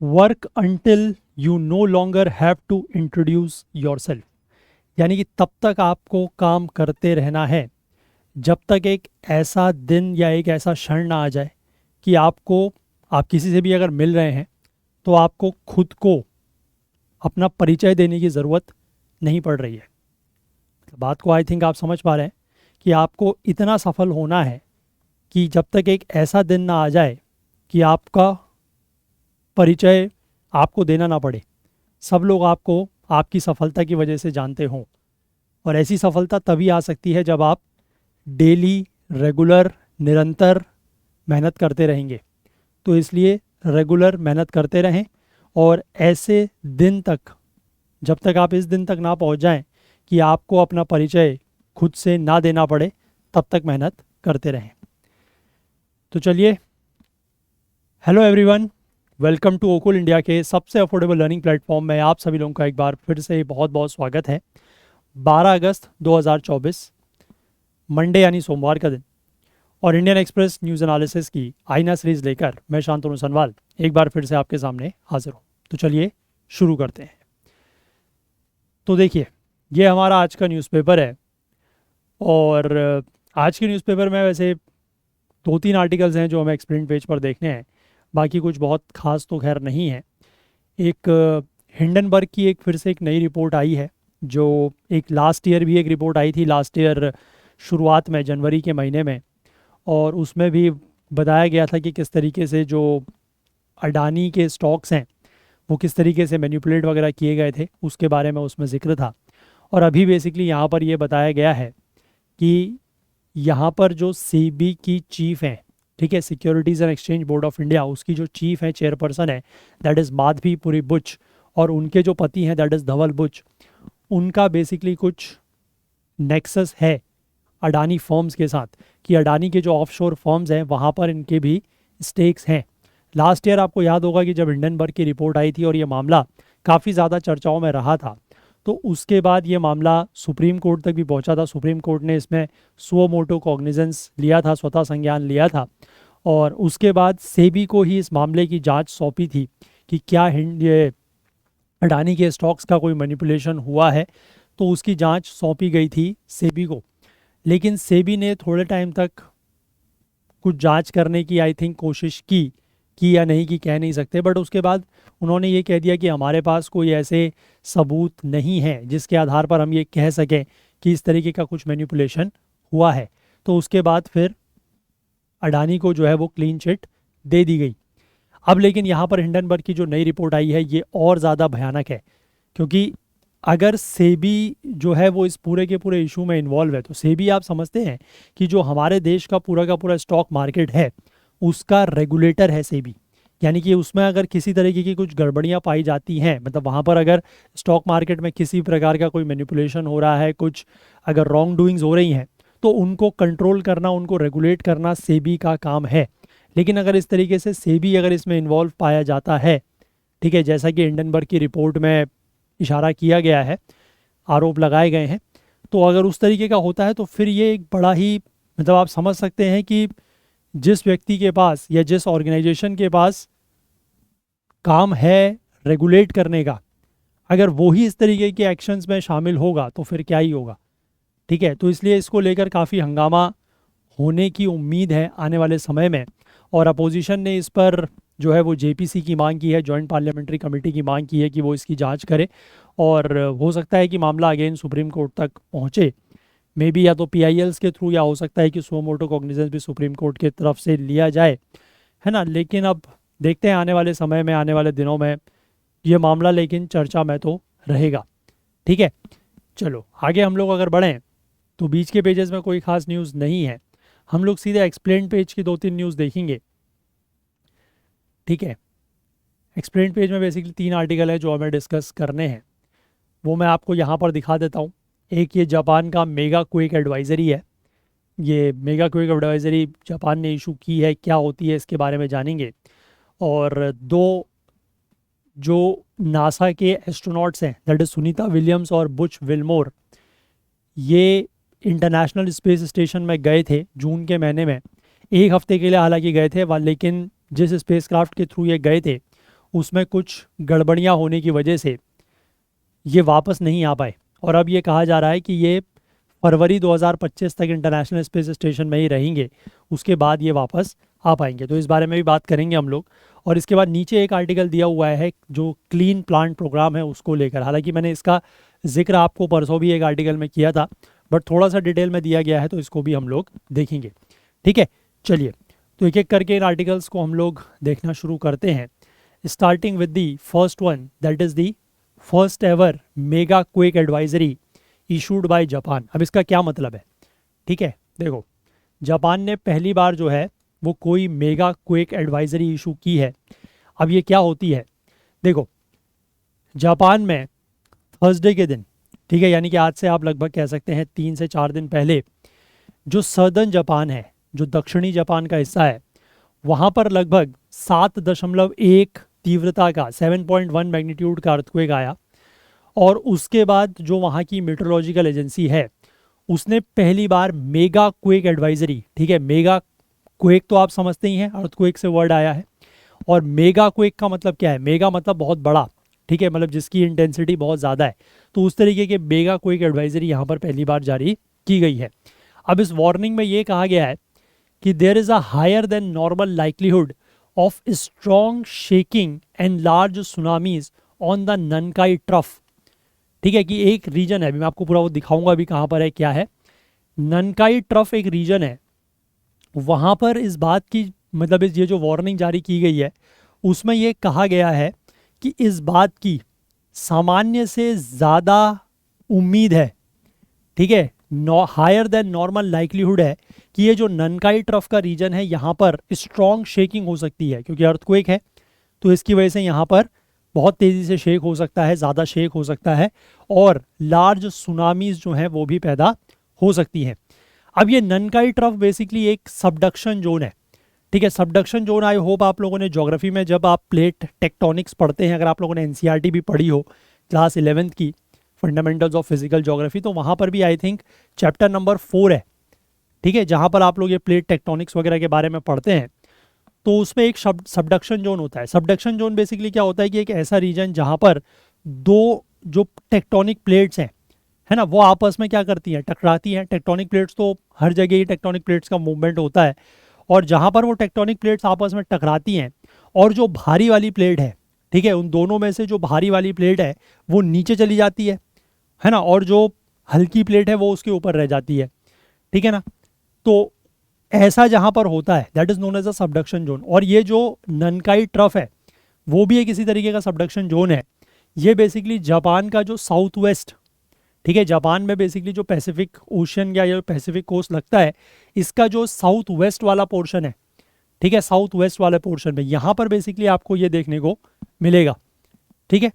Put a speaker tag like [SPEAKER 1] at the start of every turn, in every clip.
[SPEAKER 1] Work until you no longer have to introduce yourself. यानी कि तब तक आपको काम करते रहना है जब तक एक ऐसा दिन या एक ऐसा क्षण ना आ जाए कि आप किसी से भी अगर मिल रहे हैं तो आपको खुद को अपना परिचय देने की ज़रूरत नहीं पड़ रही है। बात को आई थिंक आप समझ पा रहे हैं कि आपको इतना सफल होना है कि जब तक एक ऐसा दिन ना आ जाए कि आपका परिचय आपको देना ना पड़े, सब लोग आपको आपकी सफलता की वजह से जानते हों। और ऐसी सफलता तभी आ सकती है जब आप डेली, रेगुलर, निरंतर मेहनत करते रहेंगे। तो इसलिए रेगुलर मेहनत करते रहें और ऐसे दिन तक, जब तक आप इस दिन तक ना पहुंच जाएं कि आपको अपना परिचय खुद से ना देना पड़े, तब तक मेहनत करते रहें। तो चलिए, हेलो एवरीवन, वेलकम टू ओकुल इंडिया के सबसे अफोर्डेबल लर्निंग प्लेटफॉर्म में आप सभी लोगों का एक बार फिर से बहुत बहुत स्वागत है। 12 अगस्त 2024 मंडे यानी सोमवार का दिन, और इंडियन एक्सप्रेस न्यूज़ एनालिसिस की आईना सीरीज़ लेकर मैं शांतनु सनवाल एक बार फिर से आपके सामने हाजिर हूँ। तो चलिए शुरू करते हैं। तो देखिए, ये हमारा आज का न्यूज़पेपर है और आज के न्यूज़पेपर में वैसे 2-3 आर्टिकल्स हैं जो हमें एक्सप्लेन पेज पर देखने हैं। बाकी कुछ बहुत खास तो खैर नहीं है। एक हिंडनबर्ग की एक फिर से एक नई रिपोर्ट आई है, जो एक लास्ट ईयर भी एक रिपोर्ट आई थी, लास्ट ईयर शुरुआत में जनवरी के महीने में, और उसमें भी बताया गया था कि किस तरीके से जो अडानी के स्टॉक्स हैं वो किस तरीके से मैनिपुलेट वगैरह किए गए थे, उसके बारे में उसमें ज़िक्र था। और अभी बेसिकली यहाँ पर ये बताया गया है कि यहाँ पर जो सेबी की चीफ हैं, ठीक है, securities and exchange board of India, उसकी जो चीफ है, चेयरपर्सन है, दैट इज़ माधवी पुरी बुच, और उनके जो पति हैं दैट इज़ धवल बुच, उनका बेसिकली कुछ नेक्सस है अडानी फर्म्स के साथ, कि अडानी के जो ऑफशोर फर्म्स हैं वहाँ पर इनके भी स्टेक्स हैं। लास्ट ईयर आपको याद होगा कि जब हिंडनबर्ग की रिपोर्ट आई थी और ये मामला काफ़ी ज़्यादा चर्चाओं में रहा था, तो उसके बाद ये मामला सुप्रीम कोर्ट तक भी पहुंचा था। सुप्रीम कोर्ट ने इसमें सुओ मोटो कॉग्निजेंस लिया था, स्वतः संज्ञान लिया था, और उसके बाद सेबी को ही इस मामले की जांच सौंपी थी कि क्या ये अडानी के स्टॉक्स का कोई मैनिपुलेशन हुआ है। तो उसकी जांच सौंपी गई थी सेबी को, लेकिन सेबी ने थोड़े टाइम तक कुछ जांच करने की आई थिंक कोशिश की या नहीं की कह नहीं सकते, बट उसके बाद उन्होंने ये कह दिया कि हमारे पास कोई ऐसे सबूत नहीं है जिसके आधार पर हम ये कह सकें कि इस तरीके का कुछ मैनिपुलेशन हुआ है। तो उसके बाद फिर अडानी को जो है वो क्लीन चिट दे दी गई। अब लेकिन यहाँ पर हिंडनबर्ग की जो नई रिपोर्ट आई है ये और ज़्यादा भयानक है, क्योंकि अगर सेबी जो है वो इस पूरे के पूरे इशू में इन्वॉल्व है, तो सेबी आप समझते हैं कि जो हमारे देश का पूरा स्टॉक मार्केट है उसका रेगुलेटर है सेबी। यानी कि उसमें अगर किसी तरीके की कुछ गड़बड़ियां पाई जाती हैं, मतलब वहाँ पर अगर स्टॉक मार्केट में किसी प्रकार का कोई मैनिपुलेशन हो रहा है, कुछ अगर रॉन्ग डूइंग्स हो रही हैं, तो उनको कंट्रोल करना, उनको रेगुलेट करना सेबी का काम है। लेकिन अगर इस तरीके से सेबी अगर इसमें इन्वॉल्व पाया जाता है, ठीक है, जैसा कि हिंडनबर्ग की रिपोर्ट में इशारा किया गया है, आरोप लगाए गए हैं, तो अगर उस तरीके का होता है तो फिर ये एक बड़ा ही, मतलब आप समझ सकते हैं कि जिस व्यक्ति के पास या जिस ऑर्गेनाइजेशन के पास काम है रेगुलेट करने का, अगर वो ही इस तरीके के एक्शंस में शामिल होगा तो फिर क्या ही होगा। ठीक है, तो इसलिए इसको लेकर काफ़ी हंगामा होने की उम्मीद है आने वाले समय में। और अपोजिशन ने इस पर जो है वो जेपीसी की मांग की है, जॉइंट पार्लियामेंट्री कमेटी की मांग की है कि वो इसकी जांच करे, और हो सकता है कि मामला अगेन सुप्रीम कोर्ट तक पहुंचे, मे बी या तो पीआईएल्स के थ्रू, या हो सकता है कि सुओ मोटो कॉग्निजेंस भी सुप्रीम कोर्ट की तरफ से लिया जाए, है ना। लेकिन अब देखते हैं आने वाले समय में, आने वाले दिनों में ये मामला लेकिन चर्चा में तो रहेगा। ठीक है, चलो आगे हम लोग अगर बढ़ें तो बीच के पेजेस में कोई खास न्यूज़ नहीं है, हम लोग सीधे एक्सप्लेन पेज की 2-3 न्यूज़ देखेंगे। ठीक है, एक्सप्लेन पेज में बेसिकली 3 आर्टिकल है जो हमें डिस्कस करने हैं, वो मैं आपको यहाँ पर दिखा देता हूँ। एक ये जापान का मेगा क्वेक एडवाइज़री है, ये मेगा क्वेक एडवाइज़री जापान ने इशू की है, क्या होती है इसके बारे में जानेंगे। और 2 जो नासा के एस्ट्रोनॉट्स हैं, दैट इज़ सुनीता विलियम्स और बुच विल्मोर, ये इंटरनेशनल स्पेस स्टेशन में गए थे जून के महीने में, 1 हफ्ते के लिए हालांकि गए थे, लेकिन जिस स्पेसक्राफ्ट के थ्रू ये गए थे उसमें कुछ गड़बड़ियाँ होने की वजह से ये वापस नहीं आ पाए, और अब ये कहा जा रहा है कि ये फरवरी 2025 तक इंटरनेशनल स्पेस स्टेशन में ही रहेंगे, उसके बाद ये वापस आ पाएंगे। तो इस बारे में भी बात करेंगे हम लोग। और इसके बाद नीचे एक आर्टिकल दिया हुआ है जो क्लीन प्लांट प्रोग्राम है उसको लेकर, हालांकि मैंने इसका जिक्र आपको परसों भी एक आर्टिकल में किया था, बट थोड़ा सा डिटेल में दिया गया है तो इसको भी हम लोग देखेंगे। ठीक है, चलिए तो एक एक करके इन आर्टिकल्स को हम लोग देखना शुरू करते हैं, starting with the first one, that is the first ever mega quake advisory issued by Japan. अब इसका क्या मतलब है? ठीक है, देखो जापान ने पहली बार जो है वो कोई मेगा क्वेक एडवाइजरी इशू की है। अब ये क्या होती है? देखो जापान में थर्सडे के दिन, ठीक है, यानी कि आज से आप लगभग कह सकते हैं 3 से 4 दिन पहले, जो सदर्न जापान है, जो दक्षिणी जापान का हिस्सा है, वहाँ पर लगभग 7.1 तीव्रता का 7.1 मैग्नीट्यूड का अर्थक्वेक आया। और उसके बाद जो वहाँ की मेट्रोलॉजिकल एजेंसी है उसने पहली बार मेगा क्वेक एडवाइजरी, ठीक है, मेगा क्वेक तो आप समझते ही हैं, अर्थक्वेक से वर्ड आया है, और मेगा क्वेक का मतलब क्या है? मेगा मतलब बहुत बड़ा, ठीक है, मतलब जिसकी इंटेंसिटी बहुत ज़्यादा है, तो उस तरीके के मेगा क्वेक एडवाइजरी यहाँ पर पहली बार जारी की गई है। अब इस वार्निंग में ये कहा गया है कि there is a higher than normal likelihood of strong shaking and large tsunamis on the Nankai trough. ठीक है, कि एक रीजन है, अभी मैं आपको पूरा वो दिखाऊंगा अभी कहाँ पर है, क्या है। ननकाई ट्रफ एक रीजन है, वहाँ पर इस बात की मतलब ये जो वार्निंग जारी की गई है उसमें ये कहा गया है कि इस बात की सामान्य से ज़्यादा उम्मीद है, ठीक है, हायर देन नॉर्मल लाइक्लीहुड है कि ये जो ननकाई ट्रफ का रीजन है यहाँ पर स्ट्रॉन्ग शेकिंग हो सकती है, क्योंकि अर्थक्वेक है तो इसकी वजह से यहाँ पर बहुत तेज़ी से शेक हो सकता है, ज़्यादा शेक हो सकता है, और लार्ज सुनामीज जो हैं वो भी पैदा हो सकती हैं। अब ये ननकाई ट्रफ बेसिकली एक सबडक्शन जोन है, ठीक है। सबडक्शन जोन, आई होप आप लोगों ने ज्योग्राफी में जब आप प्लेट टेक्टोनिक्स पढ़ते हैं, अगर आप लोगों ने एनसीईआरटी भी पढ़ी हो क्लास 11th की, फंडामेंटल्स ऑफ फिजिकल ज्योग्राफी, तो वहाँ पर भी आई थिंक चैप्टर नंबर 4 है, ठीक है, जहाँ पर आप लोग ये प्लेट टेक्टोनिक्स वगैरह के बारे में पढ़ते हैं। तो उसमें एक सबडक्शन जोन होता है। सबडक्शन जोन बेसिकली क्या होता है कि एक ऐसा रीजन जहाँ पर दो जो टेक्टोनिक प्लेट्स हैं, है ना, वो आपस में क्या करती हैं? टकराती हैं। टेक्टोनिक प्लेट्स तो हर जगह ही टेक्टोनिक प्लेट्स का मूवमेंट होता है, और जहाँ पर वो टेक्टोनिक प्लेट्स आपस में टकराती हैं और जो भारी वाली प्लेट है, ठीक है, उन दोनों में से जो भारी वाली प्लेट है वो नीचे चली जाती है ना, और जो हल्की प्लेट है वो उसके ऊपर रह जाती है, ठीक है ना। तो ऐसा जहाँ पर होता है that is known as a subduction zone. और ये जो ननकाई ट्रफ है वो भी एक इसी तरीके का सबडक्शन जोन है। ये बेसिकली जापान का जो साउथ वेस्ट, ठीक है, जापान में बेसिकली जो पैसिफिक ओशन या ये पैसिफिक कोस्ट लगता है, इसका जो साउथ वेस्ट वाला पोर्शन है, ठीक है, साउथ वेस्ट वाले पोर्शन में यहाँ पर बेसिकली आपको ये देखने को मिलेगा, ठीक है।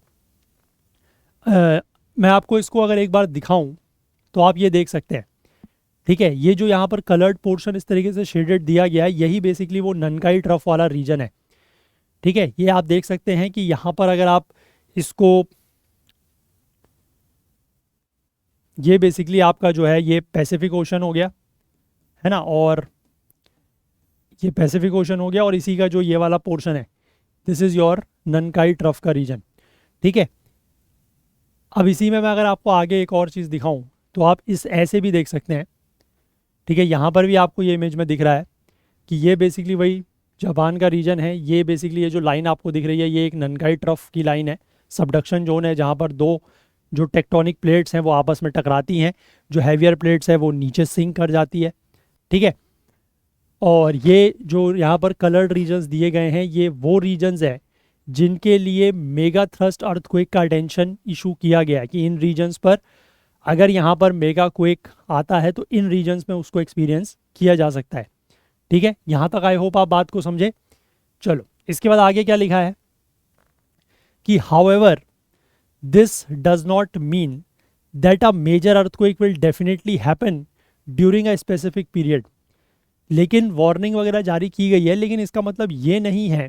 [SPEAKER 1] मैं आपको इसको अगर एक बार दिखाऊं तो आप ये देख सकते हैं, ठीक है, ये जो यहाँ पर कलर्ड पोर्शन इस तरीके से शेडेड दिया गया है, यही बेसिकली वो ननकाई ट्रफ वाला रीजन है, ठीक है। ये आप देख सकते हैं कि यहाँ पर अगर आप इसको, ये बेसिकली आपका जो है ये पैसिफिक ओशन हो गया, है ना, और ये पैसिफिक ओशन हो गया, और इसी का जो ये वाला पोर्शन है दिस इज़ योर ननकाई ट्रफ का रीजन, ठीक है। अब इसी में मैं अगर आपको आगे एक और चीज़ दिखाऊं तो आप इस ऐसे भी देख सकते हैं, ठीक है, यहाँ पर भी आपको ये इमेज में दिख रहा है कि ये बेसिकली वही जापान का रीजन है। ये बेसिकली ये जो लाइन आपको दिख रही है ये एक ननकाई ट्रफ की लाइन है, सबडक्शन जोन है, जहाँ पर दो जो टेक्टोनिक प्लेट्स हैं वो आपस में टकराती हैं, जो हैवियर प्लेट्स है वो नीचे सिंक कर जाती है, ठीक है। और ये जो यहाँ पर कलर्ड रीजन्स दिए गए हैं ये वो रीजन्स हैं जिनके लिए मेगा थ्रस्ट अर्थक्वेक का अटेंशन इशू किया गया है कि इन रीजन्स पर अगर यहाँ पर मेगा क्वेक आता है तो इन रीजन्स में उसको एक्सपीरियंस किया जा सकता है, ठीक है। यहाँ तक आई होप आप बात को समझे। चलो इसके बाद आगे क्या लिखा है कि however this does not mean that a major earthquake will definitely happen during a specific period. लेकिन वार्निंग वगैरह जारी की गई है, लेकिन इसका मतलब ये नहीं है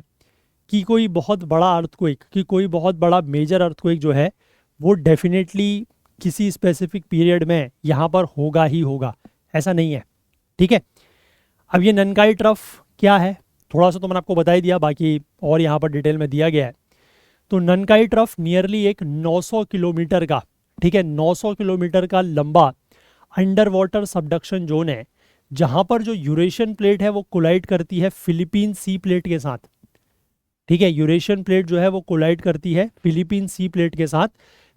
[SPEAKER 1] कि कोई बहुत बड़ा अर्थक्वेक, कि कोई बहुत बड़ा मेजर अर्थक्वेक जो है वो डेफिनेटली किसी स्पेसिफिक पीरियड में यहाँ पर होगा ही होगा, ऐसा नहीं है, ठीक है। अब ये ननकाई ट्रफ क्या है थोड़ा सा तो मैंने आपको बता ही दिया, बाकी और यहाँ पर डिटेल में दिया गया है। तो ननकाई ट्रफ नियरली एक 900 किलोमीटर का, ठीक है, 900 किलोमीटर का लंबा अंडर वाटर सबडक्शन जोन है, जहां पर जो यूरेशियन प्लेट है वो कोलाइड करती है फिलीपीन सी प्लेट के साथ। ठीक है, यूरेशियन प्लेट जो है वो कोलाइड करती है फिलीपीन सी प्लेट के साथ,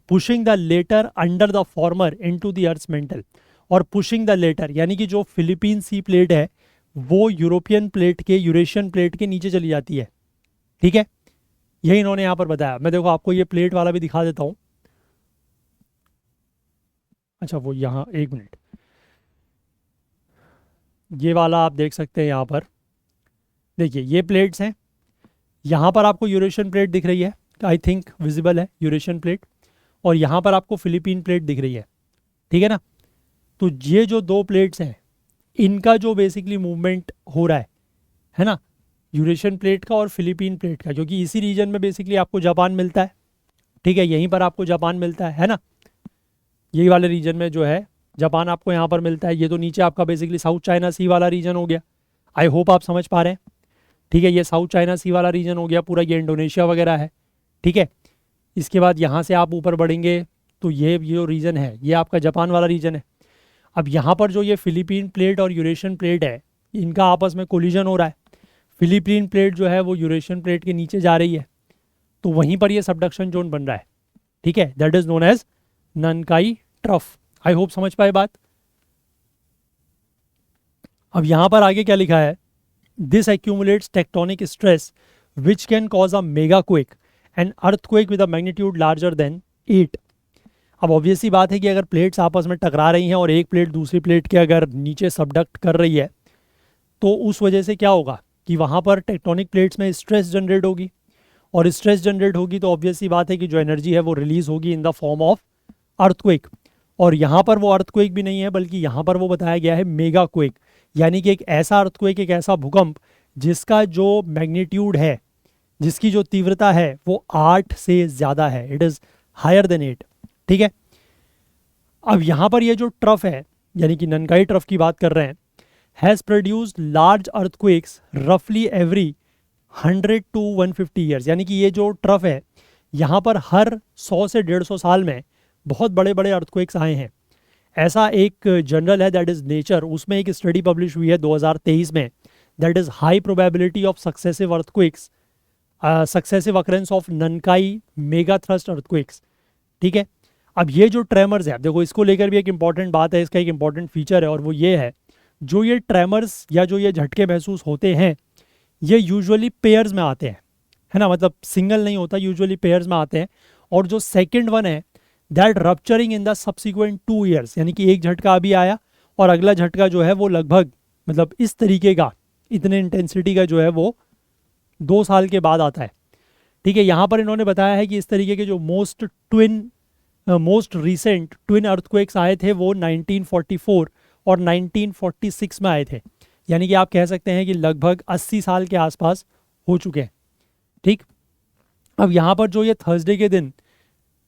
[SPEAKER 1] pushing the latter under the former into the earth mantle. और पुशिंग द लेटर यानी कि जो फिलीपीन सी प्लेट है वो यूरोपियन प्लेट के, यूरेशियन प्लेट के नीचे चली जाती है। ठीक है, यही इन्होंने यहां पर बताया। मैं देखो आपको ये प्लेट वाला भी दिखा देता हूं। अच्छा वो यहाँ, एक मिनट, ये वाला आप देख सकते हैं यहाँ पर। देखिए ये प्लेट्स हैं, यहाँ पर आपको यूरेशियन प्लेट दिख रही है, आई थिंक विजिबल है यूरेशियन प्लेट, और यहाँ पर आपको फिलीपीन प्लेट दिख रही है। ठीक है ना, तो ये जो दो प्लेट्स हैं इनका जो बेसिकली मूवमेंट हो रहा है ना, यूरेशियन प्लेट का और फिलीपीन प्लेट का, क्योंकि इसी रीजन में बेसिकली आपको जापान मिलता है। ठीक है, यहीं पर आपको जापान मिलता है ना, यही वाले रीजन में जो है जापान आपको यहाँ पर मिलता है। ये तो नीचे आपका बेसिकली साउथ चाइना सी वाला रीजन हो गया। आई होप आप समझ पा रहे हैं। ठीक है, ये साउथ चाइना सी वाला रीजन हो गया पूरा, ये इंडोनेशिया वगैरह है। ठीक है, इसके बाद यहाँ से आप ऊपर बढ़ेंगे तो ये जो रीजन है ये आपका जापान वाला रीजन है। अब यहाँ पर जो ये फिलीपीन प्लेट और यूरेशियन प्लेट है इनका आपस में कोलिजन हो रहा है। फिलीपीन प्लेट जो है वो यूरेशियन प्लेट के नीचे जा रही है, तो वहीं पर ये सबडक्शन जोन बन रहा है। ठीक है, that is known as Nankai trough. I hope समझ पाए बात। अब यहां पर आगे क्या लिखा है, this accumulates tectonic stress which can cause a mega quake and earthquake with a magnitude larger than 8। अब ऑब्वियसली बात है कि अगर प्लेट्स आपस में टकरा रही हैं और एक प्लेट दूसरी प्लेट के अगर नीचे सबडक्ट कर रही है तो उस वजह से क्या होगा कि वहाँ पर टेक्टोनिक प्लेट्स में स्ट्रेस जनरेट होगी, और स्ट्रेस जनरेट होगी तो ऑब्वियसली बात है कि जो एनर्जी है वो रिलीज होगी in the form of earthquake. और यहाँ पर वो अर्थक्वेक भी नहीं है, बल्कि यहाँ पर वो बताया गया है मेगा क्वेक, यानी कि एक ऐसा अर्थक्वेक, एक ऐसा भूकंप जिसका जो मैग्नीट्यूड है, जिसकी जो तीव्रता है वो 8 से ज़्यादा है, इट इज़ हायर देन 8। ठीक है, अब यहाँ पर ये जो ट्रफ है यानी कि ननकाई ट्रफ की बात कर रहे हैं, हैज़ प्रोड्यूस्ड लार्ज अर्थक्वेक्स रफली एवरी 100 to 150 ईयर्स। यानी कि ये जो ट्रफ है यहाँ पर हर 100 से 150 साल में बहुत बड़े बड़े अर्थक्वेक्स आए हैं। ऐसा एक जर्नल है दैट इज़ नेचर, उसमें एक स्टडी पब्लिश हुई है 2023 में, that is high probability of successive earthquakes, successive occurrence of Nankai mega thrust earthquakes. ठीक है, अब ये जो ट्रेमर्स है, देखो इसको लेकर भी एक इंपॉर्टेंट बात है, इसका एक इंपॉर्टेंट फीचर है, और वो ये है जो ये ट्रेमर्स या जो ये झटके महसूस होते हैं ये यूजुअली पेयर्स में आते हैं, है ना, मतलब सिंगल नहीं होता, यूजुअली पेयर्स में आते हैं। और जो सेकंड वन है that rupturing in the subsequent 2 years, यानी कि एक झटका अभी आया और अगला झटका जो है वो लगभग मतलब इस तरीके का, इतने इंटेंसिटी का जो है वो 2 साल के बाद आता है। ठीक है, यहाँ पर इन्होंने बताया है कि इस तरीके के जो मोस्ट रिसेंट ट्विन अर्थक्वेक्स आए थे वो 1944 और 1946 में आए थे, यानी कि आप कह सकते हैं कि लगभग 80 साल के आसपास हो चुके हैं। ठीक, अब यहाँ पर जो ये थर्सडे के दिन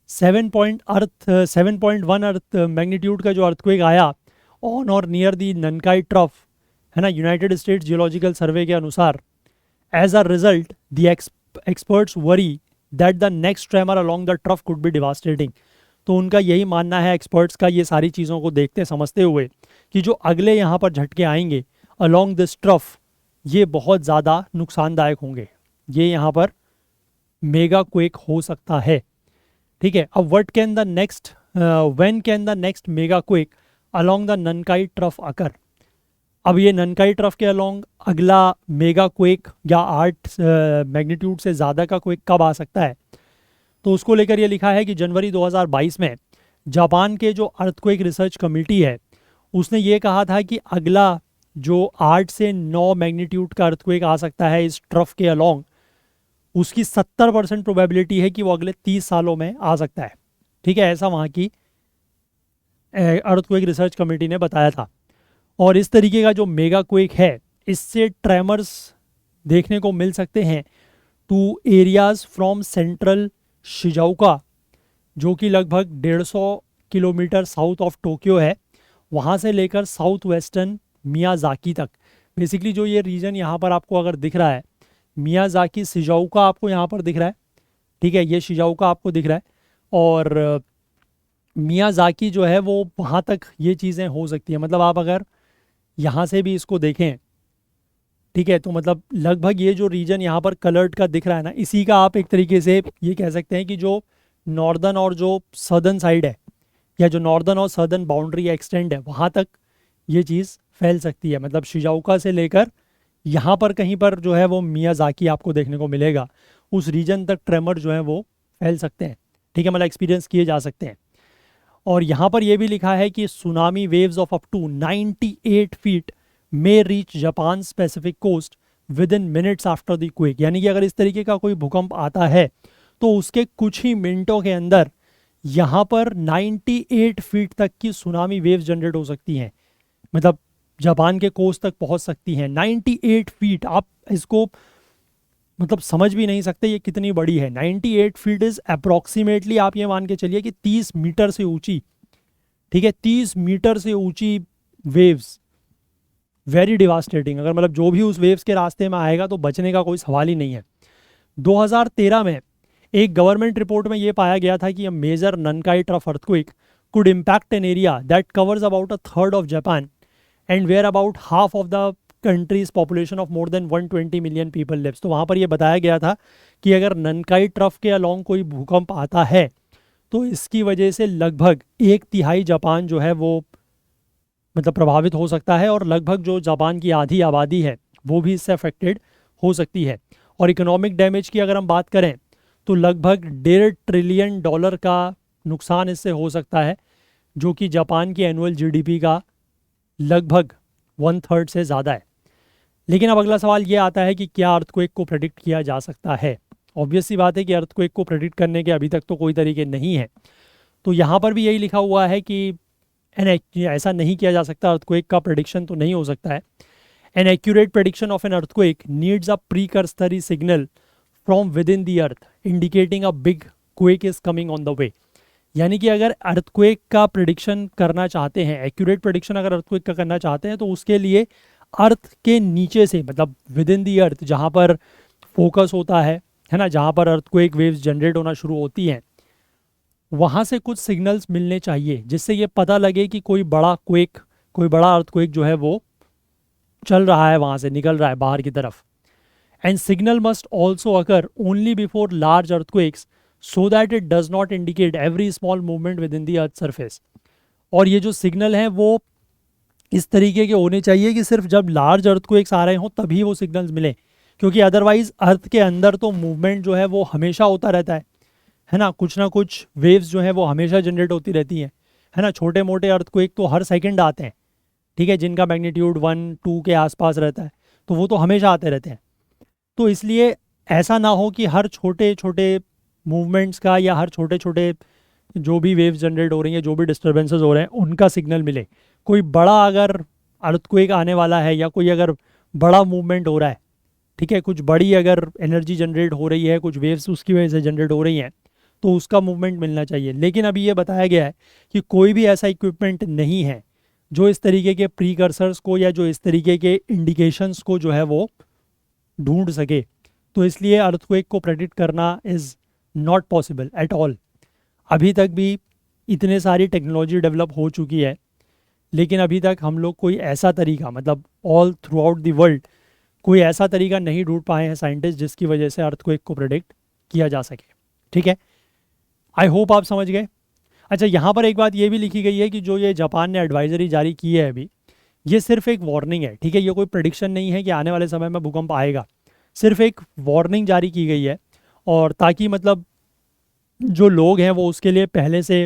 [SPEAKER 1] 7.1 अर्थ मैग्नीट्यूड का जो अर्थक्वेक आया ऑन और नियर दी ननकाई ट्रफ, है ना, यूनाइटेड स्टेट्स जियोलॉजिकल सर्वे के अनुसार, as a result the experts worry that the next tremor along the trough could be devastating. तो उनका यही मानना है एक्सपर्ट्स का, ये सारी चीज़ों को देखते समझते हुए, कि जो अगले यहाँ पर झटके आएंगे अलोंग दिस ट्रफ ये बहुत ज़्यादा नुकसानदायक होंगे, ये यहाँ पर मेगा क्वेक हो सकता है। ठीक है, अब what can the next when can the next mega quake along the Nankai trough occur. अब ये ननकाई ट्रफ के अलोंग अगला मेगा क्वेक या 8 मैग्नीट्यूड से ज़्यादा का क्वेक कब आ सकता है, तो उसको लेकर ये लिखा है कि जनवरी 2022 में जापान के जो अर्थक्वेक रिसर्च कमेटी है उसने ये कहा था कि अगला जो 8 से 9 मैग्नीट्यूड का अर्थक्वेक आ सकता है इस ट्रफ के अलोंग, उसकी 70% प्रोबेबिलिटी है कि वो अगले 30 सालों में आ सकता है। ठीक है, ऐसा वहाँ की अर्थक्वेक रिसर्च कमेटी ने बताया था। और इस तरीके का जो मेगा क्वेक है इससे ट्रेमर्स देखने को मिल सकते हैं टू एरियाज़ फ्रॉम सेंट्रल शिजाओका, जो कि लगभग 150 किलोमीटर साउथ ऑफ टोक्यो है, वहाँ से लेकर साउथ वेस्टर्न मियाजाकी तक। बेसिकली जो ये रीजन यहाँ पर आपको अगर दिख रहा है, मियाजाकी शिजाओका आपको यहाँ पर दिख रहा है। ठीक है, ये शिजाओका आपको दिख रहा है, और मियाज़ाकी जो है वो वहाँ तक ये चीज़ें हो सकती हैं। मतलब आप अगर यहाँ से भी इसको देखें, ठीक है, तो मतलब लगभग ये जो रीजन यहाँ पर कलर्ड का दिख रहा है ना, इसी का आप एक तरीके से ये कह सकते हैं कि जो नॉर्दर्न और जो सदर्न साइड है, या जो नॉर्दर्न और सदर्न बाउंड्री एक्सटेंड है, वहाँ तक ये चीज़ फैल सकती है। मतलब शिजाओका से लेकर यहाँ पर कहीं पर जो है वो मियाज़ाकी आपको देखने को मिलेगा, उस रीजन तक ट्रेमर जो है वो फैल सकते हैं। ठीक है, मतलब एक्सपीरियंस किए जा सकते हैं। और यहाँ पर यह भी लिखा है कि tsunami waves of up to 98 feet may reach Japan specific coast within minutes after the quake. यानी कि अगर इस तरीके का कोई भूकंप आता है तो उसके कुछ ही मिनटों के अंदर यहाँ पर 98 फीट तक की सुनामी वेव्स जनरेट हो सकती हैं। मतलब जापान के कोस्ट तक पहुँच सकती हैं 98 फीट। आप इसको मतलब समझ भी नहीं सकते ये कितनी बड़ी है। 98 फीट इज अप्रॉक्सीमेटली, आप ये मान के चलिए कि 30 मीटर से ऊंची। ठीक है, 30 मीटर से ऊंची वेव्स, वेरी डिवास्टेटिंग। अगर मतलब जो भी उस वेव्स के रास्ते में आएगा तो बचने का कोई सवाल ही नहीं है। 2013 में एक गवर्नमेंट रिपोर्ट में ये पाया गया था कि major Nankai trough earthquake could impact an area that covers about a third of Japan and where about half of the country's population of more than 120 million people lives. तो वहाँ पर यह बताया गया था कि अगर ननकाई ट्रफ के अलोंग कोई भूकंप आता है तो इसकी वजह से लगभग 1/3 जापान जो है वो मतलब प्रभावित हो सकता है, और लगभग जो जापान की आधी आबादी है वो भी इससे अफेक्टेड हो सकती है। और इकोनॉमिक डैमेज की अगर हम बात करें तो लगभग $1.5 ट्रिलियन का नुकसान इससे हो सकता है, जो कि जापान की एनुअल जीडीपी का लगभग 1/3 से ज़्यादा है। लेकिन अब अगला सवाल ये आता है कि क्या अर्थक्वेक को प्रेडिक्ट किया जा सकता है। ऑब्वियस सी बात है कि अर्थक्वेक को प्रेडिक्ट करने के अभी तक तो कोई तरीके नहीं है। तो यहाँ पर भी यही लिखा हुआ है कि ऐसा नहीं किया जा सकता, अर्थक्वेक का प्रेडिक्शन तो नहीं हो सकता है। An accurate prediction of an earthquake needs a precursory signal from within the earth indicating a big quake is coming on the way. यानी कि अगर अर्थक्वेक का प्रेडिक्शन करना चाहते हैं, एक्यूरेट प्रेडिक्शन अगर अर्थक्वेक का करना चाहते हैं, तो उसके लिए अर्थ के नीचे से, मतलब विद इन दी अर्थ जहाँ पर फोकस होता है ना, जहाँ पर अर्थक्वेक वेव्स जनरेट होना शुरू होती हैं, वहाँ से कुछ सिग्नल्स मिलने चाहिए जिससे ये पता लगे कि कोई बड़ा क्वेक, कोई बड़ा अर्थक्वेक जो है वो चल रहा है, वहाँ से निकल रहा है बाहर की तरफ। And signal must also occur only before large earthquakes so that it does not indicate every small movement with in the earth surface. और ये जो सिग्नल हैं वो इस तरीके के होने चाहिए कि सिर्फ जब लार्ज अर्थक्वेक्स आ रहे हों तभी वो सिग्नल्स मिले, क्योंकि अदरवाइज अर्थ के अंदर तो मूवमेंट जो है वो हमेशा होता रहता है ना। कुछ ना कुछ वेव्स जो है वो हमेशा जनरेट होती रहती हैं, है ना। छोटे मोटे अर्थक्वेक तो हर सेकंड आते हैं, ठीक है, जिनका मैग्नीट्यूड 1-2 के आसपास रहता है, तो वो तो हमेशा आते रहते हैं। तो इसलिए ऐसा ना हो कि हर छोटे छोटे मूवमेंट्स का या हर छोटे छोटे जो भी वेव्स जनरेट हो रही हैं, जो भी डिस्टर्बेंसेस हो रहे हैं, उनका सिग्नल मिले। कोई बड़ा अगर अर्थक्वेक आने वाला है या कोई अगर बड़ा मूवमेंट हो रहा है, ठीक है, कुछ बड़ी अगर एनर्जी जनरेट हो रही है, कुछ वेव्स उसकी वजह से जनरेट हो रही हैं, तो उसका मूवमेंट मिलना चाहिए। लेकिन अभी ये बताया गया है कि कोई भी ऐसा इक्विपमेंट नहीं है जो इस तरीके के प्रीकर्सर्स को या जो इस तरीके के इंडिकेशंस को जो है वो ढूंढ सके। तो इसलिए अर्थक्वेक को प्रेडिक्ट करना is not possible at all. अभी तक भी इतने सारी टेक्नोलॉजी डेवलप हो चुकी है, लेकिन अभी तक हम लोग कोई ऐसा तरीका, मतलब all through out the world कोई ऐसा तरीका नहीं ढूंढ पाए हैं साइंटिस्ट जिसकी वजह से अर्थक्वेक को प्रेडिक्ट किया जा सके। ठीक है, आई होप आप समझ गए। अच्छा, यहाँ पर एक बात ये भी लिखी गई है कि जो ये जापान ने एडवाइजरी जारी की है अभी, ये सिर्फ एक वार्निंग है। ठीक है, ये कोई प्रेडिक्शन नहीं है कि आने वाले समय में भूकंप आएगा, सिर्फ एक वार्निंग जारी की गई है। और ताकि मतलब जो लोग हैं वो उसके लिए पहले से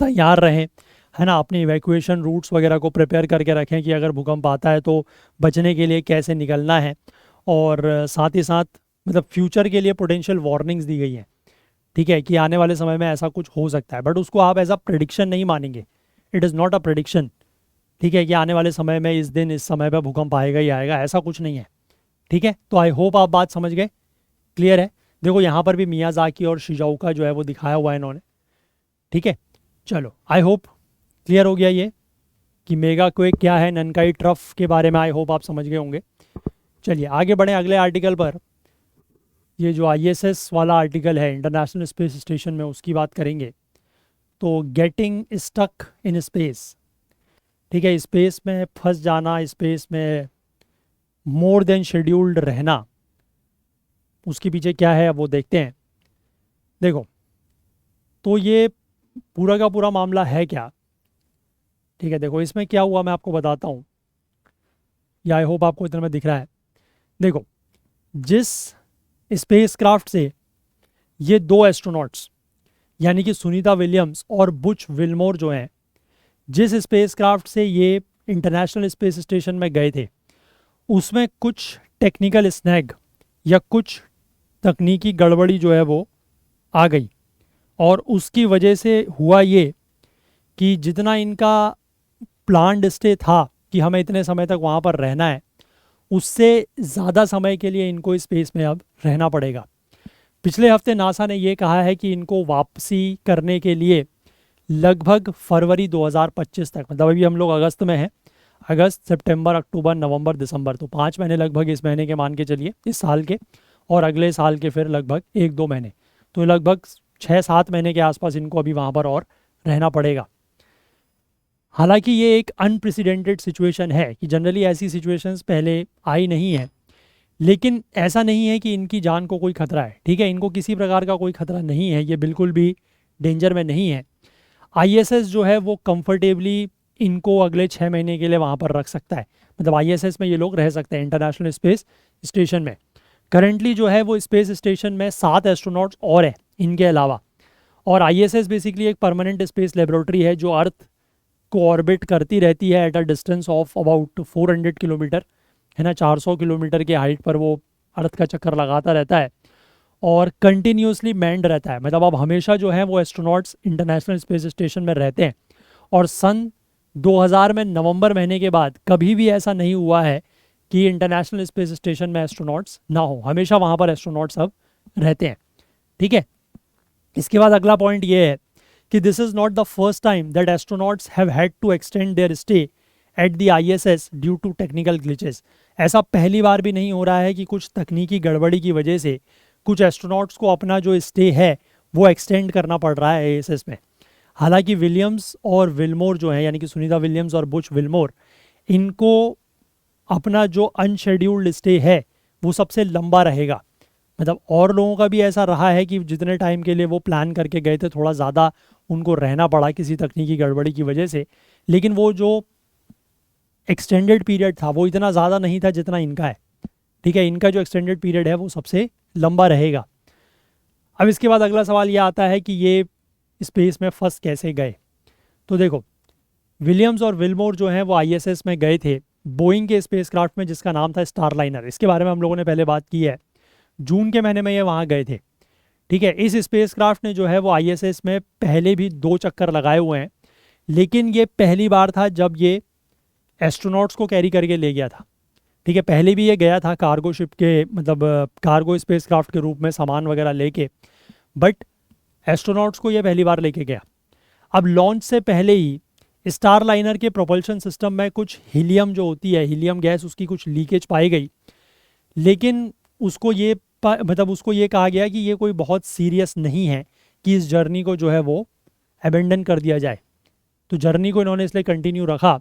[SPEAKER 1] तैयार रहें, है ना, अपने इवैक्यूएशन रूट्स वगैरह को प्रिपेयर करके रखें कि अगर भूकंप आता है तो बचने के लिए कैसे निकलना है। और साथ ही साथ मतलब फ्यूचर के लिए पोटेंशियल वार्निंग्स दी गई हैं, ठीक है, कि आने वाले समय में ऐसा कुछ हो सकता है। बट उसको आप एज अ प्रेडिक्शन नहीं मानेंगे, it is not a prediction. ठीक है, कि आने वाले समय में इस दिन इस समय पर भूकंप आएगा ही आएगा, ऐसा कुछ नहीं है। ठीक है, तो आई होप आप बात समझ गए, क्लियर है। देखो यहाँ पर भी मियाज़ाकी और शिज़ुओका जो है वो दिखाया हुआ है इन्होंने। ठीक है, चलो आई होप क्लियर हो गया ये कि मेगा क्वेक क्या है, ननकाई ट्रफ के बारे में आई होप आप समझ गए होंगे। चलिए आगे बढ़ें अगले आर्टिकल पर। ये जो आईएसएस वाला आर्टिकल है इंटरनेशनल स्पेस स्टेशन में, उसकी बात करेंगे। तो गेटिंग स्टक इन स्पेस, ठीक है, स्पेस में फंस जाना, स्पेस में मोर देन शेड्यूल्ड रहना, उसके पीछे क्या है अब वो देखते हैं। देखो, तो ये पूरा का पूरा मामला है क्या, ठीक है। देखो इसमें क्या हुआ मैं आपको बताता हूँ, या आई होप आपको इतना में दिख रहा है। देखो, जिस स्पेसक्राफ्ट से ये दो एस्ट्रोनॉट्स यानी कि सुनीता विलियम्स और बुच विल्मोर जो हैं, जिस स्पेसक्राफ्ट से ये इंटरनेशनल स्पेस स्टेशन में गए थे, उसमें कुछ टेक्निकल स्नैग या कुछ तकनीकी गड़बड़ी जो है वो आ गई, और उसकी वजह से हुआ ये कि जितना इनका प्लान्ड स्टे था कि हमें इतने समय तक वहाँ पर रहना है, उससे ज़्यादा समय के लिए इनको स्पेस में अब रहना पड़ेगा। पिछले हफ्ते नासा ने ये कहा है कि इनको वापसी करने के लिए लगभग फरवरी 2025 तक, मतलब अभी हम लोग अगस्त में हैं, अगस्त, सितंबर, अक्टूबर, नवंबर, दिसंबर, तो 5 महीने लगभग इस महीने के मान के चलिए, इस साल के, और अगले साल के फिर लगभग 1-2 महीने, तो लगभग 6-7 महीने के आसपास इनको अभी वहाँ पर और रहना पड़ेगा। हालांकि ये एक अनप्रेसिडेंटेड सिचुएशन है कि जनरली ऐसी सिचुएशंस पहले आई नहीं है, लेकिन ऐसा नहीं है कि इनकी जान को कोई खतरा है, ठीक है, इनको किसी प्रकार का कोई खतरा नहीं है, ये बिल्कुल भी डेंजर में नहीं है। आईएसएस जो है वो कंफर्टेबली इनको अगले 6 महीने के लिए वहाँ पर रख सकता है, मतलब आईएसएस में ये लोग रह सकते हैं, इंटरनेशनल स्पेस स्टेशन में। करंटली जो है वो स्पेस स्टेशन में 7 एस्ट्रोनॉट्स और हैं इनके अलावा, और आईएसएस बेसिकली एक परमानेंट स्पेस लेबोरेटरी है जो अर्थ को ऑर्बिट करती रहती है at a distance of about 400 kilometre, है ना, 400 किलोमीटर की हाइट पर वो अर्थ का चक्कर लगाता रहता है और कंटिन्यूसली मैंड रहता है, मतलब अब हमेशा जो है वो एस्ट्रोनॉट्स इंटरनेशनल स्पेस स्टेशन में रहते हैं। और सन 2000 में नवंबर महीने के बाद कभी भी ऐसा नहीं हुआ है कि इंटरनेशनल स्पेस स्टेशन में एस्ट्रोनॉट्स ना हो, हमेशा वहाँ पर एस्ट्रोनॉट्स अब रहते हैं, ठीक है। इसके बाद अगला पॉइंट ये है कि this is not the first time that astronauts have had to extend their stay at the ISS due to technical glitches. ऐसा पहली बार भी नहीं हो रहा है कि कुछ तकनीकी गड़बड़ी की वजह से कुछ एस्ट्रोनॉट्स को अपना जो स्टे है वो एक्सटेंड करना पड़ रहा है आईएसएस में। हालांकि विलियम्स और विल्मोर जो है, यानी कि सुनीता विलियम्स और बुच विल्मोर, इनको अपना जो अनशेड्यूल्ड स्टे है वो सबसे लंबा रहेगा, मतलब और लोगों का भी ऐसा रहा है कि जितने टाइम के लिए वो प्लान करके गए थे थोड़ा ज़्यादा उनको रहना पड़ा किसी तकनीकी गड़बड़ी की वजह से, लेकिन वो जो एक्सटेंडेड पीरियड था वो इतना ज़्यादा नहीं था जितना इनका है, ठीक है। इनका जो एक्सटेंडेड पीरियड है वो सबसे लंबा रहेगा। अब इसके बाद अगला सवाल ये आता है कि ये स्पेस में फंस कैसे गए। तो देखो, विलियम्स और विल्मोर जो हैं वो आईएसएस में गए थे बोइंग के स्पेसक्राफ्ट में जिसका नाम था स्टारलाइनर। इसके बारे में हम लोगों ने पहले बात की है, जून के महीने में ये वहाँ गए थे, ठीक है। इस स्पेसक्राफ्ट ने जो है वो आईएसएस में पहले भी 2 चक्कर लगाए हुए हैं, लेकिन ये पहली बार था जब ये एस्ट्रोनॉट्स को कैरी करके ले गया था, ठीक है। पहले भी ये गया था कार्गो शिप के, मतलब कार्गो स्पेसक्राफ्ट के रूप में सामान वगैरह लेके, बट एस्ट्रोनॉट्स को ये पहली बार लेके गया। अब लॉन्च से पहले ही स्टारलाइनर के प्रोपल्शन सिस्टम में कुछ हीलियम जो होती है, हीलियम गैस, उसकी कुछ लीकेज पाई गई, लेकिन उसको ये मतलब उसको ये कहा गया कि ये कोई बहुत सीरियस नहीं है कि इस जर्नी को जो है वो अबेंडन कर दिया जाए। तो जर्नी को इन्होंने इसलिए कंटिन्यू रखा,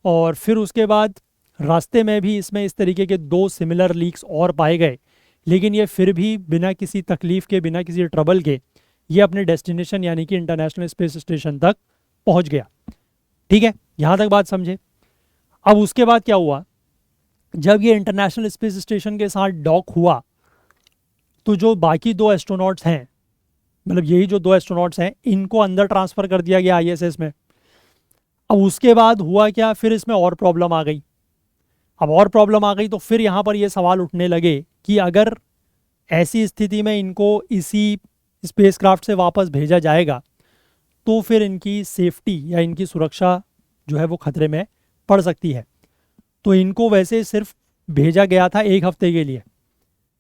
[SPEAKER 1] और फिर उसके बाद रास्ते में भी इसमें इस तरीके के 2 सिमिलर लीक्स और पाए गए, लेकिन ये फिर भी बिना किसी तकलीफ़ के, बिना किसी ट्रबल के ये अपने डेस्टिनेशन यानी कि इंटरनेशनल स्पेस स्टेशन तक पहुंच गया, ठीक है। यहाँ तक बात समझे। अब उसके बाद क्या हुआ, जब ये इंटरनेशनल स्पेस स्टेशन के साथ डॉक हुआ तो जो बाकी 2 एस्ट्रोनॉट्स हैं, मतलब यही जो 2 एस्ट्रोनॉट्स हैं, इनको अंदर ट्रांसफ़र कर दिया गया आईएसएस में। अब उसके बाद हुआ क्या, फिर इसमें और प्रॉब्लम आ गई। अब और प्रॉब्लम आ गई तो फिर यहाँ पर ये सवाल उठने लगे कि अगर ऐसी स्थिति में इनको इसी स्पेसक्राफ्ट से वापस भेजा जाएगा तो फिर इनकी सेफ्टी या इनकी सुरक्षा जो है वो खतरे में पड़ सकती है। तो इनको वैसे सिर्फ भेजा गया था 1 हफ्ते के लिए,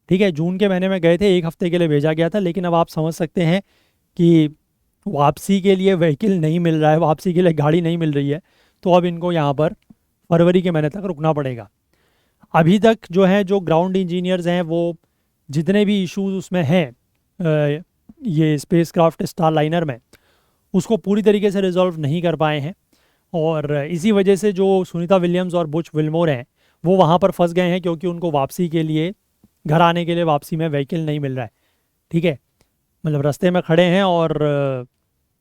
[SPEAKER 1] ठीक है, जून के महीने में गए थे, 1 हफ्ते के लिए भेजा गया था, लेकिन अब आप समझ सकते हैं कि वापसी के लिए व्हीकल नहीं मिल रहा है, वापसी के लिए गाड़ी नहीं मिल रही है, तो अब इनको यहाँ पर फरवरी के महीने तक रुकना पड़ेगा। अभी तक जो है, जो ग्राउंड इंजीनियर्स हैं वो जितने भी इश्यूज उसमें हैं ये स्पेसक्राफ्ट स्टारलाइनर में, उसको पूरी तरीके से रिजॉल्व नहीं कर पाए हैं। और इसी वजह से जो सुनीता विलियम्स और बुच विल्मोर हैं वो वहाँ पर फंस गए हैं, क्योंकि उनको वापसी के लिए, घर आने के लिए वापसी में व्हीकल नहीं मिल रहा है। ठीक है, मतलब रास्ते में खड़े हैं और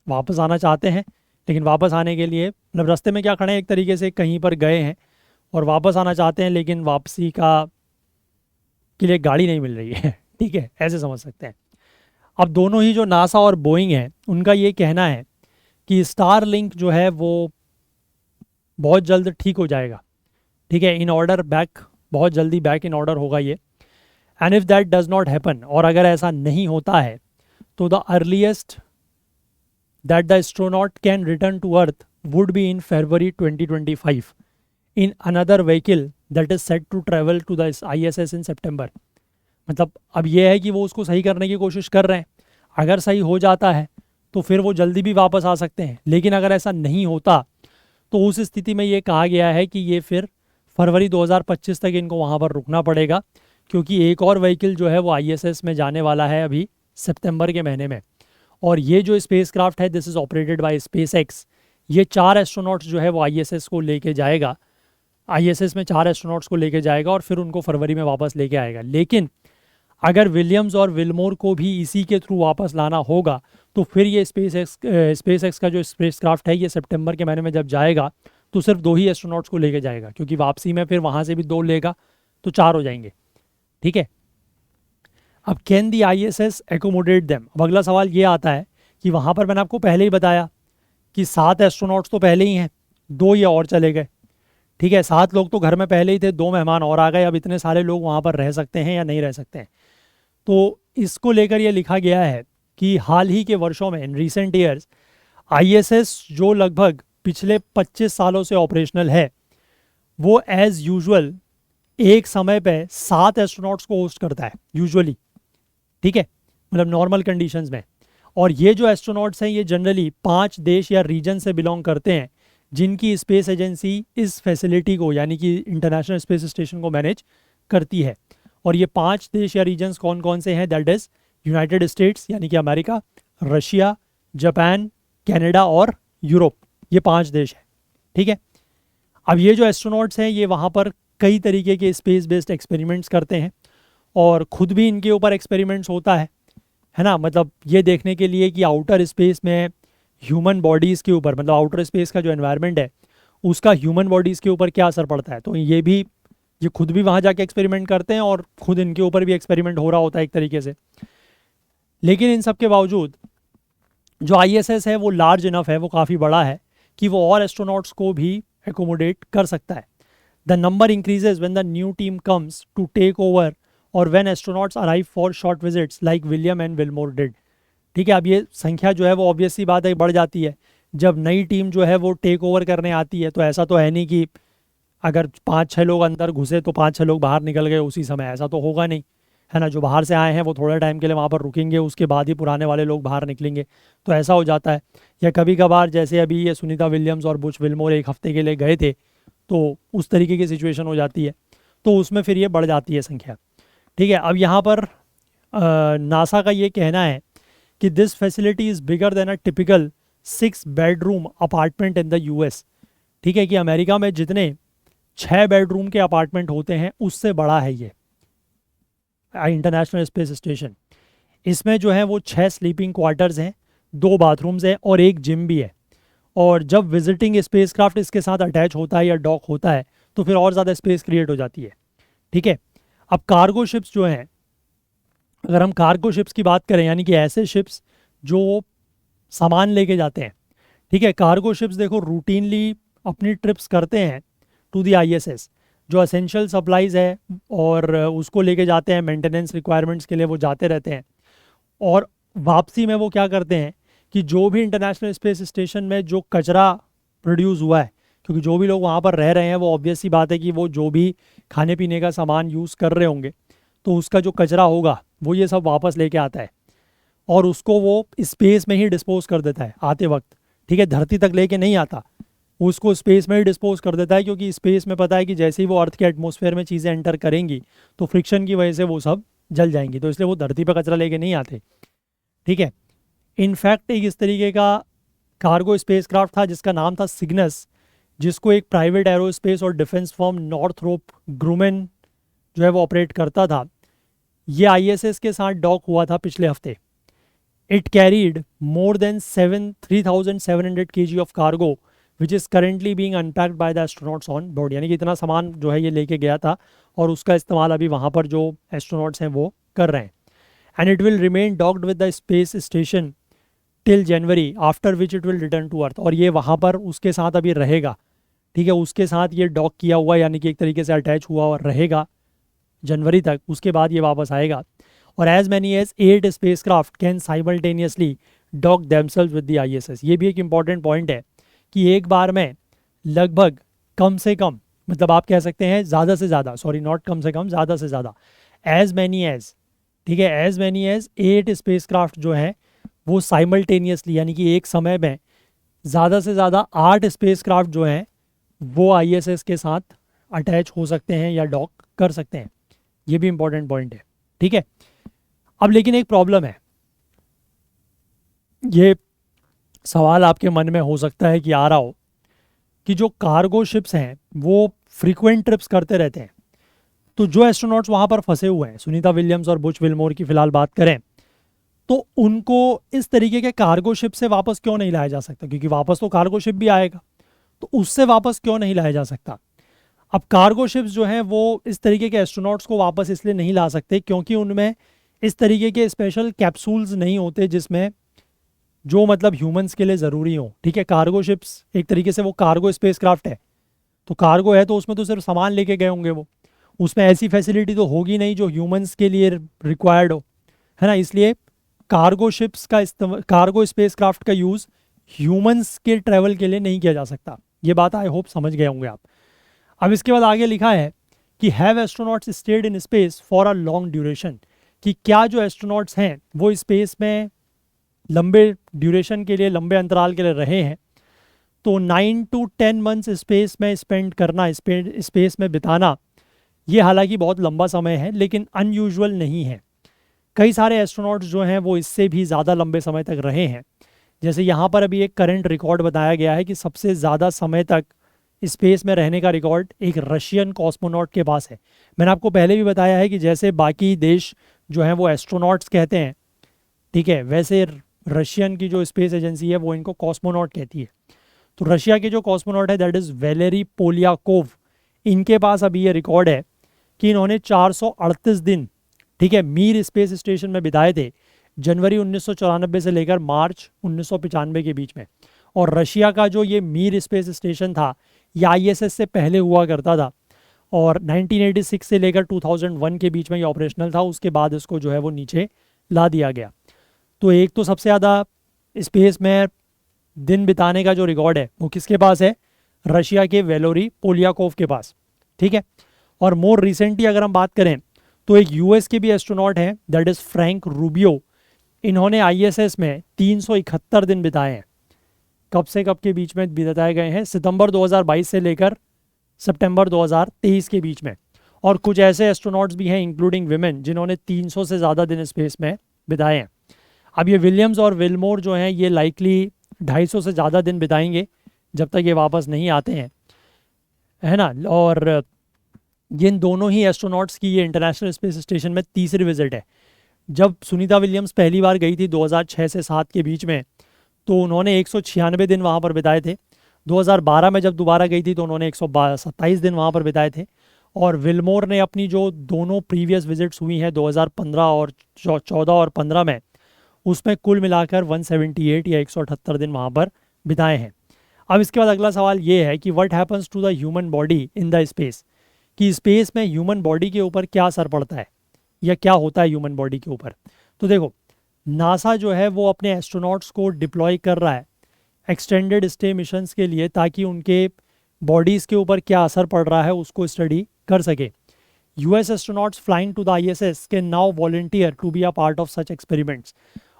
[SPEAKER 1] वापस आना चाहते हैं, लेकिन वापस आने के लिए, मतलब रास्ते में क्या खड़े हैं, एक तरीके से कहीं पर गए हैं और वापस आना चाहते हैं, लेकिन वापसी का के लिए गाड़ी नहीं मिल रही है। ठीक है, ऐसे समझ सकते हैं। अब दोनों ही जो नासा और बोइंग है उनका ये कहना है कि स्टार लिंक जो है वो बहुत जल्द ठीक हो जाएगा। ठीक है, इन ऑर्डर बैक, बहुत जल्दी बैक इन ऑर्डर होगा ये। And if that does not happen, और अगर ऐसा नहीं होता है, तो the earliest that the astronaut can return to earth would be in February 2025 in another vehicle that is set to travel to the ISS in September. मतलब अब ये है कि वो उसको सही करने की कोशिश कर रहे हैं। अगर सही हो जाता है तो फिर वो जल्दी भी वापस आ सकते हैं, लेकिन अगर ऐसा नहीं होता तो उस स्थिति में ये कहा गया है कि ये फिर फरवरी 2025 तक इनको वहाँ पर रुकना पड़ेगा, क्योंकि एक और व्हीकल जो है वो ISS में जाने वाला है अभी सितंबर के महीने में। और ये जो स्पेसक्राफ्ट है, this is operated by SpaceX, ये 4 एस्ट्रोनॉट्स जो है वो ISS को लेके जाएगा। ISS में 4 एस्ट्रोनॉट्स को लेके जाएगा और फिर उनको फरवरी में वापस लेके आएगा। लेकिन अगर विलियम्स और विल्मोर को भी इसी के थ्रू वापस लाना होगा, तो फिर ये स्पेस एक्स का जो स्पेसक्राफ्ट है ये सितंबर के महीने में जब जाएगा तो सिर्फ 2 ही एस्ट्रोनॉट्स को लेके जाएगा, क्योंकि वापसी में फिर वहाँ से भी 2 लेगा तो 4 हो जाएंगे। ठीक है, अब can the ISS accommodate them. अब अगला सवाल ये आता है कि वहाँ पर मैंने आपको पहले ही बताया कि 7 एस्ट्रोनॉट्स तो पहले ही हैं, 2 ये और चले गए। ठीक है, 7 लोग तो घर में पहले ही थे, 2 मेहमान और आ गए। अब इतने सारे लोग वहाँ पर रह सकते हैं या नहीं रह सकते हैं? तो इसको लेकर ये लिखा गया है कि हाल ही के वर्षों में, इन रिसेंट ईयर्स, ISS जो लगभग पिछले 25 सालों से ऑपरेशनल है, वो एज यूजुअल एक समय पे 7 एस्ट्रोनॉट्स को होस्ट करता है यूजुअली। ठीक है, मतलब नॉर्मल कंडीशंस में। और ये जो एस्ट्रोनॉट्स हैं ये जनरली 5 देश या रीजन से बिलोंग करते हैं, जिनकी स्पेस एजेंसी इस फैसिलिटी को, यानी कि इंटरनेशनल स्पेस स्टेशन को मैनेज करती है। और ये 5 देश या रीजन्स कौन कौन से हैं? दैट इज़ यूनाइटेड स्टेट्स यानी कि अमेरिका, रशिया, जापान, कनाडा और यूरोप। ये 5 देश हैं। ठीक है, अब ये जो एस्ट्रोनॉट्स हैं ये वहाँ पर कई तरीके के स्पेस बेस्ड एक्सपेरिमेंट्स करते हैं, और खुद भी इनके ऊपर एक्सपेरिमेंट्स होता है ना। मतलब ये देखने के लिए कि आउटर स्पेस में ह्यूमन बॉडीज़ के ऊपर, मतलब आउटर स्पेस का जो एनवायरनमेंट है उसका ह्यूमन बॉडीज़ के ऊपर क्या असर पड़ता है। तो ये खुद भी वहाँ जाके एक्सपेरिमेंट करते हैं और खुद इनके ऊपर भी एक्सपेरिमेंट हो रहा होता है एक तरीके से। लेकिन इन सब के बावजूद जो ISS है वो लार्ज इनफ है, वो काफ़ी बड़ा है कि वो और एस्ट्रोनॉट्स को भी एकोमोडेट कर सकता है। The number increases when the new team comes to take over और when astronauts arrive for short visits like William and Wilmore did. ठीक है, अब ये संख्या जो है वो ऑब्वियस सी बात है बढ़ जाती है जब नई टीम जो है वो टेक ओवर करने आती है। तो ऐसा तो है नहीं कि अगर 5-6 लोग अंदर घुसे तो 5-6 लोग बाहर निकल गए उसी समय, ऐसा तो होगा नहीं, है ना। जो बाहर से आए हैं वो थोड़े टाइम के लिए वहाँ पर रुकेंगे, उसके बाद ही पुराने वाले लोग बाहर निकलेंगे। तो ऐसा हो जाता है। या कभी कभार जैसे अभी ये सुनीता विलियम्स और बुच विल्मोर 1 हफ्ते के लिए गए थे, तो उस तरीके की सिचुएशन हो जाती है, तो उसमें फिर ये बढ़ जाती है संख्या। ठीक है, अब यहाँ पर नासा का ये कहना है कि this facility is bigger than a typical 6 bedroom apartment in the US। ठीक है, कि अमेरिका में जितने 6 बेडरूम के अपार्टमेंट होते हैं उससे बड़ा है ये इंटरनेशनल स्पेस स्टेशन। इसमें जो है वो 6 स्लीपिंग क्वार्टर्स हैं, 2 बाथरूम्स हैं और 1 जिम भी है। और जब विजिटिंग स्पेसक्राफ्ट इसके साथ अटैच होता है या डॉक होता है तो फिर और ज़्यादा स्पेस क्रिएट हो जाती है। ठीक है, अब कार्गो शिप्स जो हैं, अगर हम कार्गो शिप्स की बात करें, यानी कि ऐसे शिप्स जो सामान लेके जाते हैं। ठीक है, कार्गो शिप्स देखो रूटीनली अपनी ट्रिप्स करते हैं टू दी ISS, जो असेंशियल सप्लाइज है और उसको लेके जाते हैं, मेंटेनेंस रिक्वायरमेंट्स के लिए वो जाते रहते हैं। और वापसी में वो क्या करते हैं कि जो भी इंटरनेशनल स्पेस स्टेशन में जो कचरा प्रोड्यूस हुआ है, क्योंकि जो भी लोग वहाँ पर रह रहे हैं वो ऑब्वियस सी बात है कि वो जो भी खाने पीने का सामान यूज़ कर रहे होंगे, तो उसका जो कचरा होगा वो ये सब वापस लेके आता है और उसको वो स्पेस में ही डिस्पोज कर देता है आते वक्त। ठीक है, धरती तक लेके नहीं आता, उसको स्पेस में ही डिस्पोज कर देता है, क्योंकि स्पेस में पता है कि जैसे ही वो अर्थ के एटमॉस्फेयर में चीज़ें एंटर करेंगी तो फ्रिक्शन की वजह से वो सब जल जाएंगी, तो इसलिए वो धरती पर कचरा लेके नहीं आते। ठीक है। इनफैक्ट एक इस तरीके का कार्गो स्पेसक्राफ्ट था जिसका नाम था सिग्नस, जिसको एक प्राइवेट एरोस्पेस और डिफेंस फर्म नॉर्थरोप ग्रुमेन जो है वो ऑपरेट करता था। ये आईएसएस के साथ डॉक हुआ था पिछले हफ्ते। It carried more than 3,700 kg of cargo which is currently being unpacked by the astronauts on board. यानी कि इतना सामान जो है ये लेके गया था और उसका इस्तेमाल अभी वहाँ पर जो एस्ट्रोनॉट्स हैं वो कर रहे हैं। And it will remain docked with the space station till January, after which it will return to earth. और ये वहाँ पर उसके साथ अभी रहेगा। ठीक है, उसके साथ ये डॉक किया हुआ यानी कि एक तरीके से अटैच हुआ और रहेगा जनवरी तक, उसके बाद ये वापस आएगा। और as many as 8 spacecraft can simultaneously dock themselves with the ISS. ये भी एक इंपॉर्टेंट पॉइंट है कि एक बार में लगभग कम से कम, मतलब आप कह सकते हैं ज़्यादा से ज़्यादा, सॉरी नॉट कम से कम, ज़्यादा से ज़्यादा, एज मैनी एज, ठीक है, एज मैनी एज 8 स्पेसक्राफ्ट जो है वो साइमल्टेनियसली यानी कि एक समय में ज़्यादा से ज़्यादा 8 स्पेसक्राफ्ट जो हैं वो आईएसएस के साथ अटैच हो सकते हैं या डॉक कर सकते हैं। ये भी इंपॉर्टेंट पॉइंट है। ठीक है। अब लेकिन एक प्रॉब्लम है, ये सवाल आपके मन में हो सकता है कि आ रहा हो कि जो कार्गो शिप्स हैं वो फ्रीक्वेंट ट्रिप्स करते रहते हैं, तो जो एस्ट्रोनॉट्स वहाँ पर फंसे हुए हैं, सुनीता विलियम्स और बुच विल्मोर की फ़िलहाल बात करें, तो उनको इस तरीके के कार्गो शिप से वापस क्यों नहीं लाया जा सकता? क्योंकि वापस तो कार्गो शिप भी आएगा, तो उससे वापस क्यों नहीं लाया जा सकता? अब कार्गो शिप्स जो हैं वो इस तरीके के एस्ट्रोनॉट्स को वापस इसलिए नहीं ला सकते क्योंकि उनमें इस तरीके के स्पेशल कैप्सूल्स नहीं होते जिसमें जो मतलब ह्यूमंस के लिए ज़रूरी हो। ठीक है, कार्गो शिप्स एक तरीके से वो कार्गो स्पेसक्राफ्ट है, तो कार्गो है तो उसमें तो सिर्फ सामान लेके गए होंगे वो, उसमें ऐसी फैसिलिटी तो होगी नहीं जो ह्यूमंस के लिए रिक्वायर्ड हो, है ना। इसलिए कार्गो शिप्स का इस्तेमाल, कार्गो स्पेसक्राफ्ट का यूज़ ह्यूमंस के ट्रैवल के लिए नहीं किया जा सकता। ये बात आई होप समझ गए होंगे आप। अब इसके बाद आगे लिखा है कि have astronauts stayed in space for a long duration, कि क्या जो एस्ट्रोनॉट्स हैं वो स्पेस में लंबे ड्यूरेशन के लिए, लंबे अंतराल के लिए रहे हैं। तो 9 to 10 मंथ्स स्पेस में स्पेंड करना, स्पेस में बिताना, ये हालांकि बहुत लंबा समय है लेकिन अनयूजुअल नहीं है। कई सारे एस्ट्रोनॉट्स जो हैं वो इससे भी ज़्यादा लंबे समय तक रहे हैं। जैसे यहाँ पर अभी एक करंट रिकॉर्ड बताया गया है कि सबसे ज़्यादा समय तक स्पेस में रहने का रिकॉर्ड एक रशियन कॉस्मोनॉट के पास है। मैंने आपको पहले भी बताया है कि जैसे बाकी देश जो हैं वो एस्ट्रोनॉट्स कहते हैं, ठीक है, वैसे रशियन की जो स्पेस एजेंसी है वो इनको कॉस्मोनॉट कहती है। तो रशिया के जो कॉस्मोनॉट है दैट इज़ वैलेरी पोलियाकोव, इनके पास अभी ये रिकॉर्ड है कि इन्होंने 438 दिन, ठीक है, मीर स्पेस स्टेशन में बिताए थे जनवरी 1994 से लेकर मार्च 1995 के बीच में। और रशिया का जो ये मीर स्पेस स्टेशन था ये आईएसएस से पहले हुआ करता था और 1986 से लेकर 2001 के बीच में ये ऑपरेशनल था। उसके बाद इसको जो है वो नीचे ला दिया गया। तो एक तो सबसे ज़्यादा स्पेस में दिन बिताने का जो रिकॉर्ड है वो किसके पास है? रशिया के वेलोरी पोलियाकोव के पास। ठीक है। और मोर रिसेंटली अगर हम बात करें तो एक यूएस के भी एस्ट्रोनॉट हैं दैट इज़ फ्रैंक रूबियो। इन्होंने आईएसएस में 371 दिन बिताए हैं। कब से कब के बीच में बिताए गए हैं? सितंबर 2022 से लेकर सितंबर 2023 के बीच में। और कुछ ऐसे एस्ट्रोनॉट्स भी हैं इंक्लूडिंग विमेन जिन्होंने 300 से ज़्यादा दिन स्पेस में बिताए हैं। अब ये विलियम्स और विल्मोर जो हैं ये लाइकली 250 से ज़्यादा दिन बिताएंगे जब तक ये वापस नहीं आते हैं, है ना। और जिन दोनों ही एस्ट्रोनॉट्स की ये इंटरनेशनल स्पेस स्टेशन में तीसरी विजिट है। जब सुनीता विलियम्स पहली बार गई थी 2006 से 7 के बीच में तो उन्होंने 196 दिन वहाँ पर बिताए थे। 2012 में जब दोबारा गई थी तो उन्होंने 127 दिन वहाँ पर बिताए थे। और विल्मोर ने अपनी जो दोनों प्रीवियस विजिट्स हुई हैं 2015 और 14 और 15 में, उसमें कुल मिलाकर 178 या 178 दिन वहाँ पर बिताए हैं। अब इसके बाद अगला सवाल ये है कि what happens to the human body in the space, कि स्पेस में ह्यूमन बॉडी के ऊपर क्या असर पड़ता है या क्या होता है ह्यूमन बॉडी के ऊपर। तो देखो, नासा जो है वो अपने एस्ट्रोनॉट्स को डिप्लॉय कर रहा है एक्सटेंडेड स्टे मिशंस के लिए ताकि उनके बॉडीज़ के ऊपर क्या असर पड़ रहा है उसको स्टडी कर सके। US astronauts flying to the ISS can now volunteer to be a part of such experiments.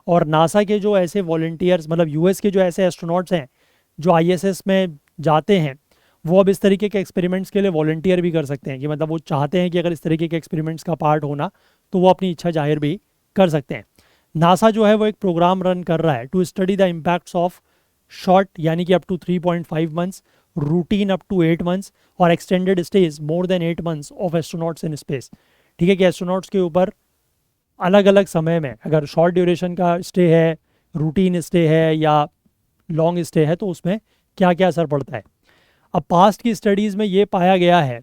[SPEAKER 1] और नासा के जो ऐसे वॉलंटियर्स, मतलब यूएस के जो ऐसे एस्ट्रोनॉट्स हैं जो आईएसएस में जाते हैं, वो अब इस तरीके के एक्सपेरिमेंट्स के लिए वॉलंटियर भी कर सकते हैं। कि मतलब वो चाहते हैं कि अगर इस तरीके के एक्सपेरिमेंट्स का पार्ट होना तो वो अपनी इच्छा जाहिर भी कर सकते हैं। नासा जो है वो एक प्रोग्राम रन कर रहा है to study the impacts of short यानी कि up to 3.5 months, routine up to 8 months और extended stage more than 8 months of astronauts in space. ठीक है कि एस्ट्रोनॉट्स के ऊपर अलग अलग समय में अगर शॉर्ट ड्यूरेशन का स्टे है, रूटीन स्टे है या लॉन्ग स्टे है तो उसमें क्या क्या असर पड़ता है। अब पास्ट की स्टडीज़ में ये पाया गया है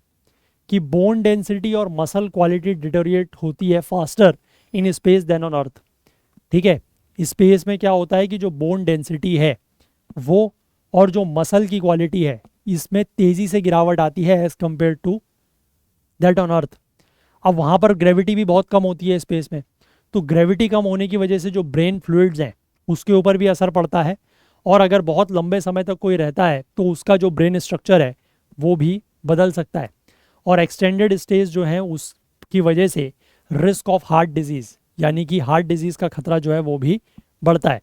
[SPEAKER 1] कि बोन डेंसिटी और मसल क्वालिटी डिटोरिएट होती है faster in space than on earth. ठीक है, स्पेस में क्या होता है कि जो बोन डेंसिटी है वो और जो मसल की क्वालिटी है इसमें तेज़ी से गिरावट आती है as compare to that on earth. अब वहाँ पर ग्रेविटी भी बहुत कम होती है स्पेस में, तो ग्रेविटी कम होने की वजह से जो ब्रेन फ्लूइड्स हैं उसके ऊपर भी असर पड़ता है, और अगर बहुत लंबे समय तक कोई रहता है तो उसका जो ब्रेन स्ट्रक्चर है वो भी बदल सकता है। और एक्सटेंडेड स्टेज जो है उसकी वजह से रिस्क ऑफ हार्ट डिजीज़ यानी कि हार्ट डिजीज़ का खतरा जो है वो भी बढ़ता है,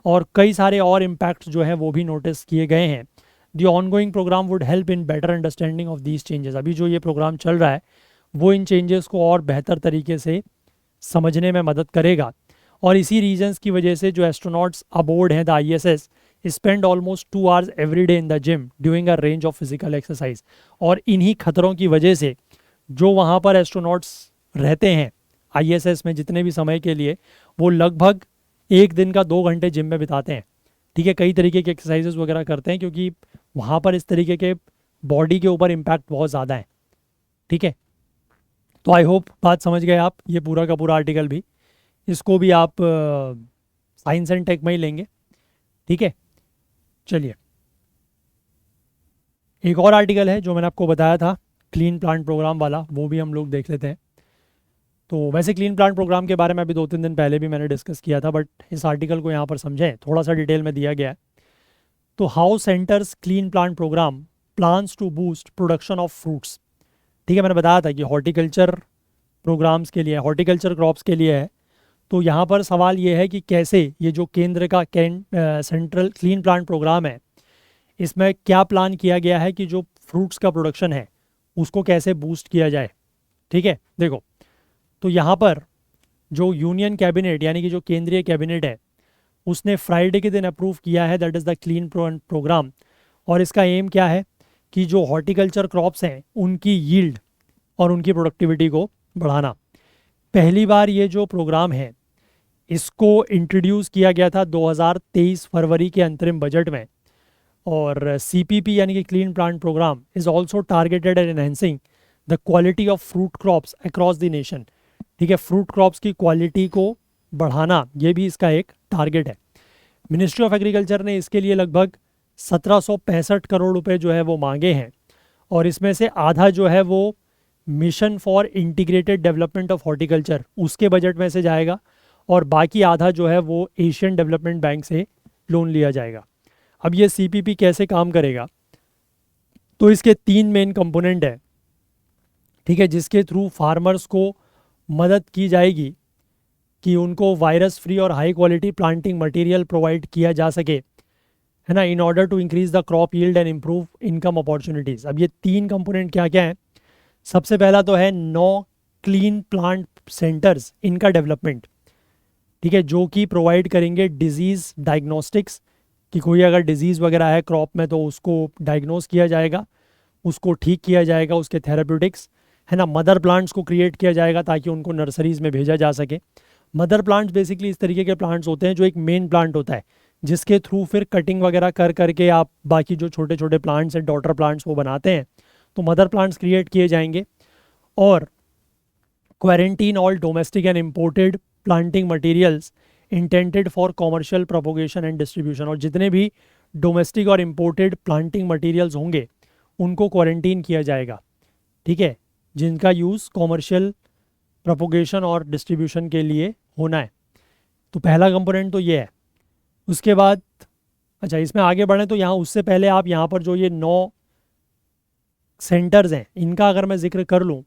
[SPEAKER 1] और कई सारे और इम्पैक्ट्स जो हैं वो भी नोटिस किए गए हैं। The ongoing program would help in better understanding of these changes. अभी जो ये प्रोग्राम चल रहा है वो इन चेंजेस को और बेहतर तरीके से समझने में मदद करेगा, और इसी रीजंस की वजह से जो एस्ट्रोनॉट्स अबोर्ड हैं the ISS spend almost 2 hours every day in the gym doing a range of physical exercise. और इन्हीं खतरों की वजह से जो वहाँ पर एस्ट्रोनॉट्स रहते हैं ISS में जितने भी समय के लिए, वो लगभग एक दिन का 2 घंटे जिम में बिताते हैं। ठीक है, कई तरीके के एक्सरसाइजेस वगैरह करते हैं क्योंकि वहाँ पर इस तरीके के बॉडी के ऊपर इम्पैक्ट बहुत ज़्यादा है। ठीक है, तो आई होप बात समझ गए आप। ये पूरा का पूरा आर्टिकल भी, इसको भी आप साइंस एंड टेक में ही लेंगे। ठीक है, चलिए एक और आर्टिकल है जो मैंने आपको बताया था क्लीन प्लांट प्रोग्राम वाला, वो भी हम लोग देख लेते हैं। तो वैसे क्लीन प्लांट प्रोग्राम के बारे में अभी 2-3 दिन पहले भी मैंने डिस्कस किया था, बट इस आर्टिकल को यहाँ पर समझें, थोड़ा सा डिटेल में दिया गया है। तो how centre's clean plant programme plans to boost production of fruits. ठीक है, मैंने बताया था कि हॉर्टिकल्चर प्रोग्राम्स के लिए, हॉर्टिकल्चर क्रॉप्स के लिए है। तो यहाँ पर सवाल ये है कि कैसे ये जो केंद्र का सेंट्रल क्लीन प्लांट प्रोग्राम है इसमें क्या प्लान किया गया है कि जो फ्रूट्स का प्रोडक्शन है उसको कैसे बूस्ट किया जाए। ठीक है, देखो तो यहाँ पर जो यूनियन कैबिनेट यानी कि जो केंद्रीय कैबिनेट है उसने फ्राइडे के दिन अप्रूव किया है, that is the clean programme. और इसका एम क्या है कि जो हॉर्टिकल्चर क्रॉप्स हैं उनकी यील्ड और उनकी प्रोडक्टिविटी को बढ़ाना। पहली बार ये जो प्रोग्राम है इसको इंट्रोड्यूस किया गया था 2023 फरवरी के अंतरिम बजट में, और CPP यानी कि clean plant programme is also targeted at enhancing the quality of fruit crops across the nation. ठीक है, फ्रूट क्रॉप्स की क्वालिटी को बढ़ाना ये भी इसका एक टारगेट है। मिनिस्ट्री ऑफ एग्रीकल्चर ने इसके लिए लगभग 1765 करोड़ रुपए जो है वो मांगे हैं, और इसमें से आधा जो है वो mission for integrated development of horticulture उसके बजट में से जाएगा, और बाकी आधा जो है वो एशियन डेवलपमेंट बैंक से लोन लिया जाएगा। अब ये CPP कैसे काम करेगा, तो इसके 3 मेन कंपोनेंट है। ठीक है, जिसके थ्रू फार्मर्स को मदद की जाएगी कि उनको वायरस फ्री और high quality planting material provide किया जा सके, है ना, in order to increase the crop yield and improve income opportunities. अब ये 3 कंपोनेंट क्या क्या हैं। सबसे पहला तो है 9 क्लीन प्लांट सेंटर्स, इनका डेवलपमेंट। ठीक है, जो कि प्रोवाइड करेंगे डिजीज़ डायग्नोस्टिक्स, कि कोई अगर डिजीज़ वगैरह है क्रॉप में तो उसको डायग्नोस किया जाएगा, उसको ठीक किया जाएगा, उसके थेराप्यूटिक्स, है ना। मदर प्लांट्स को क्रिएट किया जाएगा ताकि उनको नर्सरीज़ में भेजा जा सके। मदर प्लांट्स बेसिकली इस तरीके के प्लांट्स होते हैं जो एक मेन प्लांट होता है जिसके थ्रू फिर कटिंग वगैरह कर करके आप बाकी जो छोटे छोटे प्लांट्स हैं, डॉटर प्लांट्स, वो बनाते हैं। तो मदर प्लांट्स क्रिएट किए जाएंगे। और quarantine all domestic and imported planting materials intended for commercial propagation and distribution. और जितने भी डोमेस्टिक और इम्पोर्टेड प्लांटिंग मटेरियल्स होंगे उनको क्वारंटीन किया जाएगा। ठीक है, जिनका यूज़ कॉमर्शियल प्रोपोगेशन और डिस्ट्रीब्यूशन के लिए होना है। तो पहला कंपोनेंट तो ये है। उसके बाद अच्छा, इसमें आगे बढ़ें तो यहाँ उससे पहले आप यहाँ पर जो ये 9 सेंटर्स हैं इनका अगर मैं जिक्र कर लूँ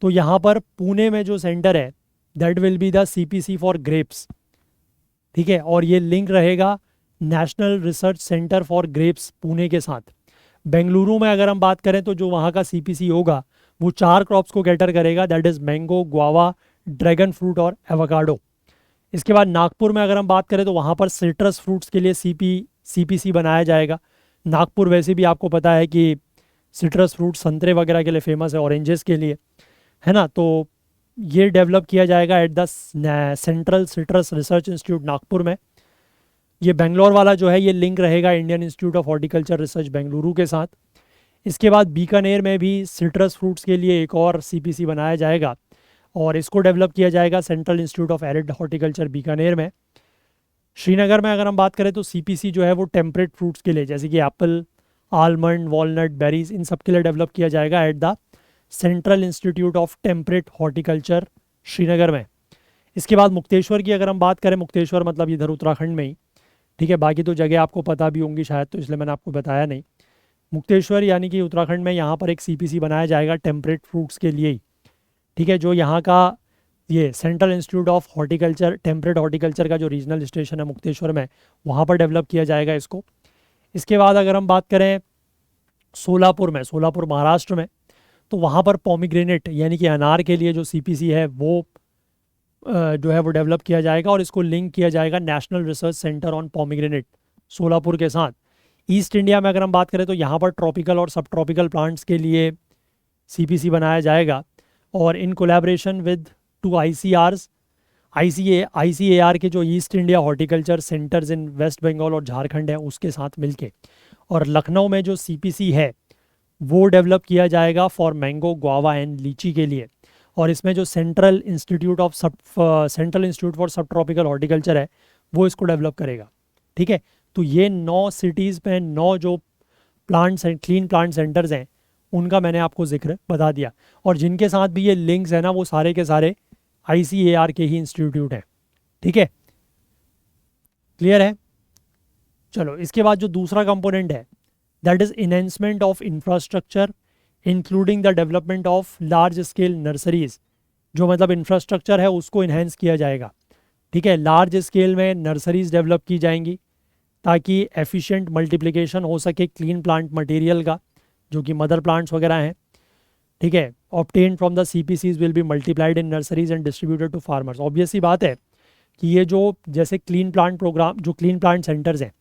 [SPEAKER 1] तो यहाँ पर पुणे में जो सेंटर है that will be the CPC for grapes. ठीक है, और ये लिंक रहेगा national research centre for grapes Pune के साथ। बेंगलुरु में अगर हम बात करें तो जो वहाँ का CPC होगा वो 4 क्रॉप्स को कैटर करेगा, that is mango, guava, dragon fruit और एवोकाडो। इसके बाद नागपुर में अगर हम बात करें तो वहाँ पर सिट्रस फ्रूट्स के लिए सीपीसी बनाया जाएगा। नागपुर वैसे भी आपको पता है कि सिट्रस फ्रूट संतरे वगैरह के लिए फेमस है, ऑरेंजेस के लिए, है ना। तो ये डेवलप किया जाएगा at the central citrus research institute Nagpur में। ये बेंगलोर वाला जो है ये लिंक रहेगा Indian institute of horticulture research Bengaluru के साथ। इसके बाद बीकानेर में भी सिट्रस फ्रूट्स के लिए एक और सीपीसी बनाया जाएगा और इसको डेवलप किया जाएगा central institute of arid horticulture Bikaner में। श्रीनगर में अगर हम बात करें तो सीपीसी जो है वो टेम्परेट फ्रूट्स के लिए, जैसे कि एप्पल, आलमंड, वॉलनट, बेरीज, इन सब के लिए डेवलप किया जाएगा at the central institute of temperate horticulture Srinagar में। इसके बाद मुक्तेश्वर की अगर हम बात करें, मुक्तेश्वर मतलब इधर उत्तराखंड में ही, ठीक है, बाकी तो जगह आपको पता भी होंगी शायद, तो इसलिए मैंने आपको बताया नहीं। मुक्तेश्वर यानी कि उत्तराखंड में यहाँ पर एक सीपीसी बनाया जाएगा टेम्परेट फ्रूट्स के लिए ही, ठीक है, जो यहाँ का ये central institute of horticulture temperate horticulture का जो रीजनल स्टेशन है मुक्तेश्वर में, वहाँ पर डेवलप किया जाएगा इसको। इसके बाद अगर हम बात करें सोलापुर में, सोलापुर महाराष्ट्र में, तो वहाँ पर पोमीग्रेनेट यानी कि अनार के लिए जो सीपीसी है वो जो है वो डेवलप किया जाएगा और इसको लिंक किया जाएगा national research centre on pomegranate Solapur के साथ। ईस्ट इंडिया में अगर हम बात करें तो यहाँ पर ट्रॉपिकल और सब ट्रॉपिकल प्लांट्स के लिए सीपीसी बनाया जाएगा और in collaboration with 2 ICRs, ICAR के जो East India horticulture centres in West Bengal और झारखंड है उसके साथ मिलके। और लखनऊ में जो सीपीसी है वो डेवलप किया जाएगा फॉर मैंगो, गुआवा एंड लीची के लिए। और इसमें जो सेंट्रल इंस्टीट्यूट फॉर सब ट्रॉपिकल हॉर्टिकल्चर है वो इसको डेवलप करेगा, ठीक है। तो ये 9 सिटीज़ में 9 जो प्लांट्स हैं, क्लीन प्लांट सेंटर्स हैं, उनका मैंने आपको जिक्र बता दिया। और जिनके साथ भी ये लिंक्स है ना, वो सारे के सारे ICAR के ही इंस्टीट्यूट हैं, ठीक है, क्लियर है। चलो, इसके बाद जो दूसरा कंपोनेंट है that is enhancement of infrastructure including the development of large scale nurseries. जो मतलब इंफ्रास्ट्रक्चर है उसको इन्हेंस किया जाएगा, ठीक है। लार्ज स्केल में नर्सरीज डेवलप की जाएंगी ताकि एफिशिएंट मल्टीप्लिकेशन हो सके क्लीन प्लांट मटेरियल का, जो कि मदर प्लांट्स वगैरह हैं, ठीक है। Obtain from the CPCs will be multiplied in nurseries and distributed to farmers. Obvious सी बात है कि ये जो जैसे क्लीन प्लांट प्रोग्राम, जो क्लीन प्लांट सेंटर्स हैं,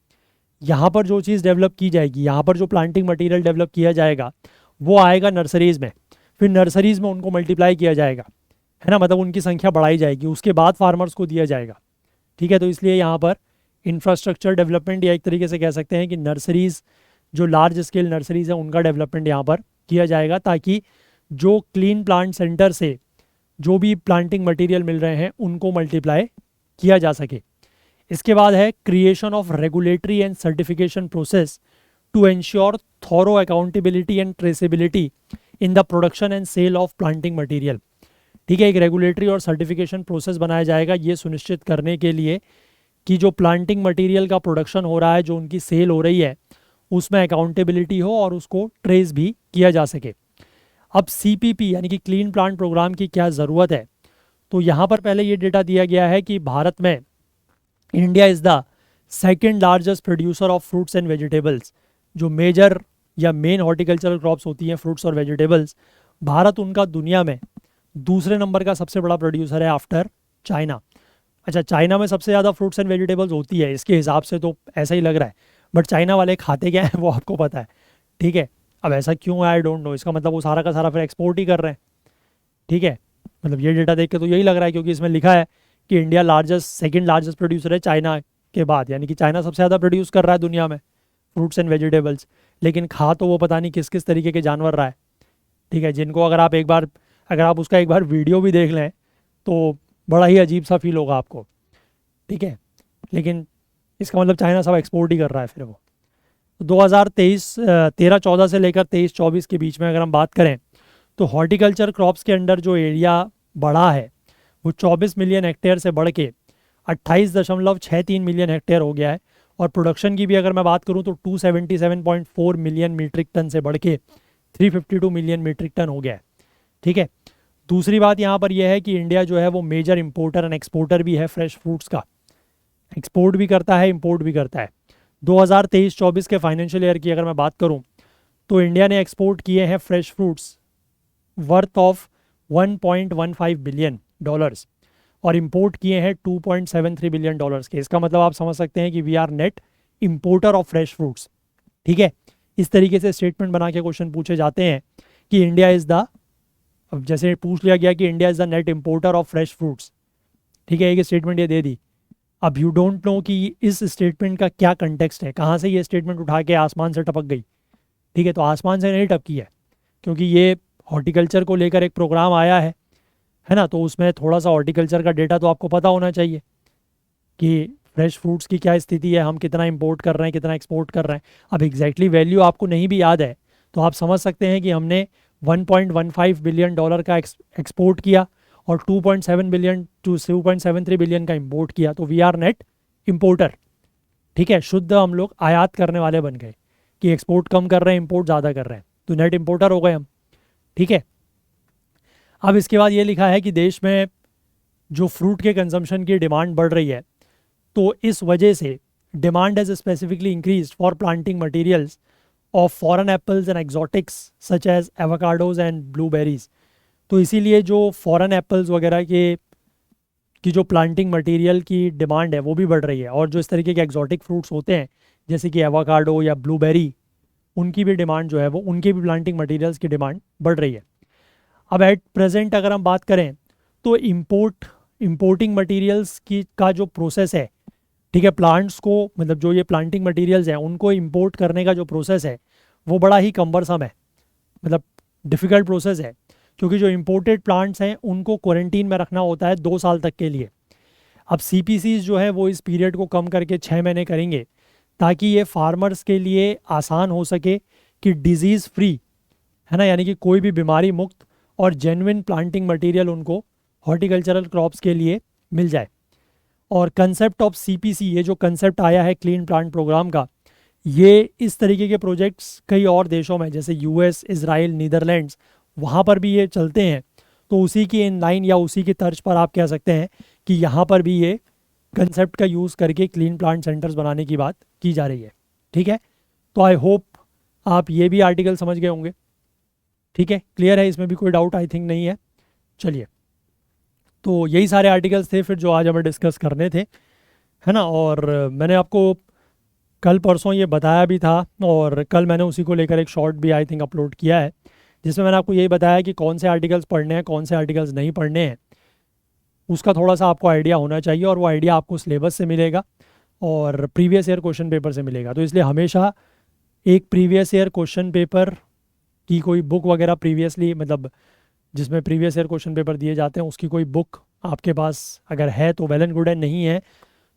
[SPEAKER 1] यहाँ पर जो चीज़ डेवलप की जाएगी, यहाँ पर जो प्लांटिंग मटेरियल डेवलप किया जाएगा वो आएगा नर्सरीज़ में, फिर नर्सरीज़ में उनको मल्टीप्लाई किया जाएगा, है ना, मतलब उनकी संख्या बढ़ाई जाएगी, उसके बाद फार्मर्स को दिया जाएगा, ठीक है। तो इसलिए यहाँ पर इंफ्रास्ट्रक्चर डेवलपमेंट, या एक तरीके से कह सकते हैं कि नर्सरीज़, जो लार्ज स्केल नर्सरीज़ हैं उनका डेवलपमेंट यहाँ पर किया जाएगा ताकि जो क्लीन प्लांट सेंटर से जो भी प्लांटिंग मटेरियल मिल रहे हैं उनको मल्टीप्लाई किया जा सके। इसके बाद है creation of regulatory and certification process to ensure thorough accountability and traceability in the production and sale of planting material, ठीक है। एक रेगुलेटरी और सर्टिफिकेशन प्रोसेस बनाया जाएगा ये सुनिश्चित करने के लिए कि जो प्लांटिंग मटेरियल का प्रोडक्शन हो रहा है, जो उनकी सेल हो रही है, उसमें अकाउंटेबिलिटी हो और उसको ट्रेस भी किया जा सके। अब CPP यानी कि क्लीन प्लांट प्रोग्राम की क्या ज़रूरत है, तो यहाँ पर पहले ये डेटा दिया गया है कि भारत में India is the second largest producer of fruits and vegetables. जो मेजर या मेन हॉर्टिकल्चरल क्रॉप्स होती हैं फ्रूट्स और वेजिटेबल्स, भारत उनका दुनिया में दूसरे नंबर का सबसे बड़ा प्रोड्यूसर है आफ्टर चाइना। अच्छा, चाइना में सबसे ज़्यादा फ्रूट्स एंड वेजिटेबल्स होती है इसके हिसाब से तो ऐसा ही लग रहा है, बट चाइना वाले खाते क्या हैं वो आपको पता है, ठीक है। अब ऐसा क्यों है आई डोंट नो, इसका मतलब वो सारा का सारा फिर एक्सपोर्ट ही कर रहे हैं, ठीक है। मतलब ये डेटा देख के तो यही लग रहा है, क्योंकि इसमें लिखा है कि इंडिया सेकेंड लार्जेस्ट प्रोड्यूसर है चाइना के बाद, यानी कि चाइना सबसे ज़्यादा प्रोड्यूस कर रहा है दुनिया में फ्रूट्स एंड वेजिटेबल्स, लेकिन खा तो वो पता नहीं किस किस तरीके के जानवर रहा है, ठीक है। जिनको अगर आप उसका एक बार वीडियो भी देख लें तो बड़ा ही अजीब सा फील होगा आपको, ठीक है। लेकिन इसका मतलब चाइना सब एक्सपोर्ट ही कर रहा है फिर वो। 2013-14 से लेकर 23-24 के बीच में अगर हम बात करें तो हॉर्टिकल्चर क्रॉप्स के अंडर जो एरिया बढ़ा है वो 24 मिलियन हेक्टेयर से बढ़ के 28.63 मिलियन हेक्टेयर हो गया है। और प्रोडक्शन की भी अगर मैं बात करूं तो 277.4 मिलियन मीट्रिक टन से बढ़ के 352 मिलियन मीट्रिक टन हो गया है, ठीक है। दूसरी बात यहाँ पर यह है कि इंडिया जो है वो मेजर इंपोर्टर एंड एक्सपोर्टर भी है फ्रेश फ्रूट्स का, एक्सपोर्ट भी करता है, इंपोर्ट भी करता है। 2023-24 के फाइनेंशियल ईयर की अगर मैं बात करूं तो इंडिया ने एक्सपोर्ट किए हैं fresh fruits worth of 1.15 billion, dollars और इंपोर्ट किए हैं 2.73 बिलियन डॉलर्स के। इसका मतलब आप समझ सकते हैं कि we are net importer of fresh fruits. ठीक है, इस तरीके से स्टेटमेंट बना के क्वेश्चन पूछे जाते हैं कि इंडिया इज़ द, अब जैसे पूछ लिया गया कि India is the net importer of fresh fruits, ठीक है, एक स्टेटमेंट ये दे दी। अब यू डोंट नो कि इस स्टेटमेंट का क्या कंटेक्स्ट है, कहाँ से ये स्टेटमेंट उठा के आसमान से टपक गई। ठीक है, तो आसमान से नहीं टपकी है, क्योंकि ये हॉर्टिकल्चर को लेकर एक प्रोग्राम आया है ना, तो उसमें थोड़ा सा हॉर्टिकल्चर का डेटा तो आपको पता होना चाहिए कि फ्रेश फ्रूट्स की क्या स्थिति है, हम कितना इंपोर्ट कर रहे हैं, कितना एक्सपोर्ट कर रहे हैं। अब एग्जैक्टली वैल्यू आपको नहीं भी याद है तो आप समझ सकते हैं कि हमने 1.15 बिलियन डॉलर का एक्सपोर्ट किया और 2.7 बिलियन टू 2.73 बिलियन का इंपोर्ट किया, तो वी आर नेट इंपोर्टर। ठीक है, शुद्ध हम लोग आयात करने वाले बन गए कि एक्सपोर्ट कम कर रहे हैं, इंपोर्ट ज़्यादा कर रहे हैं, तो नेट इंपोर्टर हो गए हम। ठीक है, अब इसके बाद ये लिखा है कि देश में जो फ्रूट के कंजम्पशन की डिमांड बढ़ रही है, तो इस वजह से demand has specifically increase for planting materials of foreign apples and exotics such as avocados and blueberries. तो इसीलिए जो फॉरेन एप्पल्स वगैरह के की जो प्लांटिंग मटेरियल की डिमांड है वो भी बढ़ रही है, और जो इस तरीके के एक्जॉटिक फ्रूट्स होते हैं जैसे कि एवोकाडो या ब्लूबेरी, उनकी भी डिमांड जो है वो, उनके भी प्लांटिंग मटेरियल्स की डिमांड बढ़ रही है। अब एट प्रेजेंट अगर हम बात करें तो इंपोर्टिंग मटेरियल्स की का जो प्रोसेस है, ठीक है, प्लांट्स को, मतलब जो ये प्लांटिंग मटेरियल्स हैं उनको इंपोर्ट करने का जो प्रोसेस है वो बड़ा ही कम्बरसम है, मतलब डिफ़िकल्ट प्रोसेस है, क्योंकि जो इंपोर्टेड प्लांट्स हैं उनको क्वारंटीन में रखना होता है 2 साल तक के लिए। अब सीपीसीज जो है वो इस पीरियड को कम करके 6 महीने करेंगे ताकि ये फार्मर्स के लिए आसान हो सके कि डिज़ीज़ फ्री, है ना, यानी कि कोई भी बीमारी मुक्त और जेन्युइन प्लांटिंग मटेरियल उनको हॉर्टिकल्चरल क्रॉप्स के लिए मिल जाए। और कंसेप्ट ऑफ सीपीसी, ये जो कंसेप्ट आया है क्लीन प्लांट प्रोग्राम का, ये इस तरीके के प्रोजेक्ट्स कई और देशों में जैसे यूएस, इजराइल, नीदरलैंड्स, वहाँ पर भी ये चलते हैं। तो उसी की इन लाइन या उसी की तर्ज पर आप कह सकते हैं कि यहाँ पर भी ये कंसेप्ट का यूज़ करके क्लीन प्लांट सेंटर्स बनाने की बात की जा रही है। ठीक है, तो आई होप आप ये भी आर्टिकल समझ गए होंगे। ठीक है, क्लियर है, इसमें भी कोई डाउट आई थिंक नहीं है। चलिए, तो यही सारे आर्टिकल्स थे फिर जो आज हमें डिस्कस करने थे, है ना। और मैंने आपको कल परसों ये बताया भी था, और कल मैंने उसी को लेकर एक शॉर्ट भी आई थिंक अपलोड किया है, जिसमें मैंने आपको यही बताया कि कौन से आर्टिकल्स पढ़ने हैं, कौन से आर्टिकल्स नहीं पढ़ने हैं, उसका थोड़ा सा आपको आइडिया होना चाहिए, और वो आइडिया आपको सिलेबस से मिलेगा और प्रीवियस ईयर क्वेश्चन पेपर से मिलेगा। तो इसलिए हमेशा एक प्रीवियस ईयर क्वेश्चन पेपर की कोई बुक वगैरह प्रीवियसली, मतलब जिसमें प्रीवियस ईयर क्वेश्चन पेपर दिए जाते हैं, उसकी कोई बुक आपके पास अगर है तो वेल एंड गुड है, नहीं है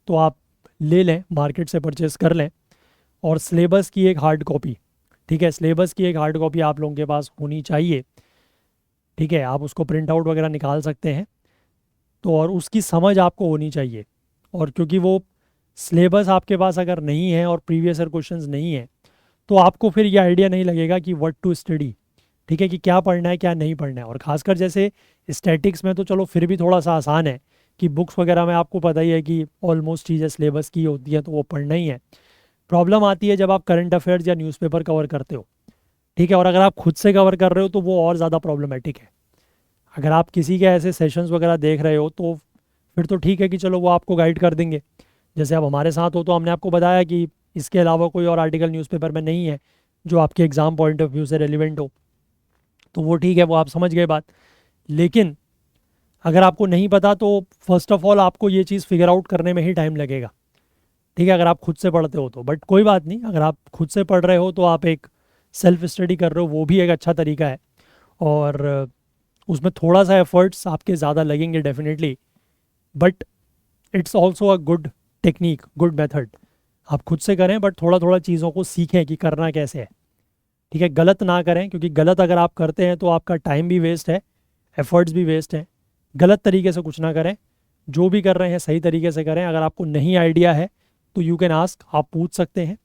[SPEAKER 1] तो आप ले लें, मार्केट से परचेज़ कर लें। और सिलेबस की एक हार्ड कॉपी, ठीक है, सिलेबस की एक हार्ड कॉपी आप लोगों के पास होनी चाहिए। ठीक है, आप उसको प्रिंट आउट वगैरह निकाल सकते हैं, तो और उसकी समझ आपको होनी चाहिए। और क्योंकि वो सिलेबस आपके पास अगर नहीं है और प्रीवियस ईयर क्वेश्चंस नहीं है, तो आपको फिर ये आइडिया नहीं लगेगा कि व्हाट टू स्टडी। ठीक है, कि क्या पढ़ना है क्या नहीं पढ़ना है। और ख़ासकर जैसे स्टैटिक्स में तो चलो फिर भी थोड़ा सा आसान है कि बुक्स वगैरह में आपको पता ही है कि ऑलमोस्ट चीज़ें सिलेबस की होती हैं, तो वो पढ़ना ही है। प्रॉब्लम आती है जब आप करंट अफेयर्स या न्यूज़पेपर कवर करते हो। ठीक है, और अगर आप खुद से कवर कर रहे हो तो वो और ज़्यादा प्रॉब्लमेटिक है। अगर आप किसी के ऐसे सेशंस वगैरह देख रहे हो तो फिर तो ठीक है कि चलो वो आपको गाइड कर देंगे, जैसे अब हमारे साथ हो, तो हमने आपको बताया कि इसके अलावा कोई और आर्टिकल न्यूज़पेपर में नहीं है जो आपके एग्ज़ाम पॉइंट ऑफ व्यू से रेलिवेंट हो, तो वो ठीक है, वो आप समझ गए बात। लेकिन अगर आपको नहीं पता तो फर्स्ट ऑफ ऑल आपको ये चीज़ फिगर आउट करने में ही टाइम लगेगा। ठीक है, अगर आप खुद से पढ़ते हो तो, बट कोई बात नहीं, अगर आप खुद से पढ़ रहे हो तो आप एक सेल्फ स्टडी कर रहे हो, वो भी एक अच्छा तरीका है। और उसमें थोड़ा सा एफर्ट्स आपके ज़्यादा लगेंगे definitely, but it's also a good technique, good method. आप खुद से करें बट थोड़ा थोड़ा चीज़ों को सीखें कि करना कैसे है। ठीक है, गलत ना करें, क्योंकि गलत अगर आप करते हैं तो आपका टाइम भी वेस्ट है, एफर्ट्स भी वेस्ट हैं। गलत तरीके से कुछ ना करें, जो भी कर रहे हैं सही तरीके से करें। अगर आपको नहीं आइडिया है तो यू कैन आस्क, आप पूछ सकते हैं।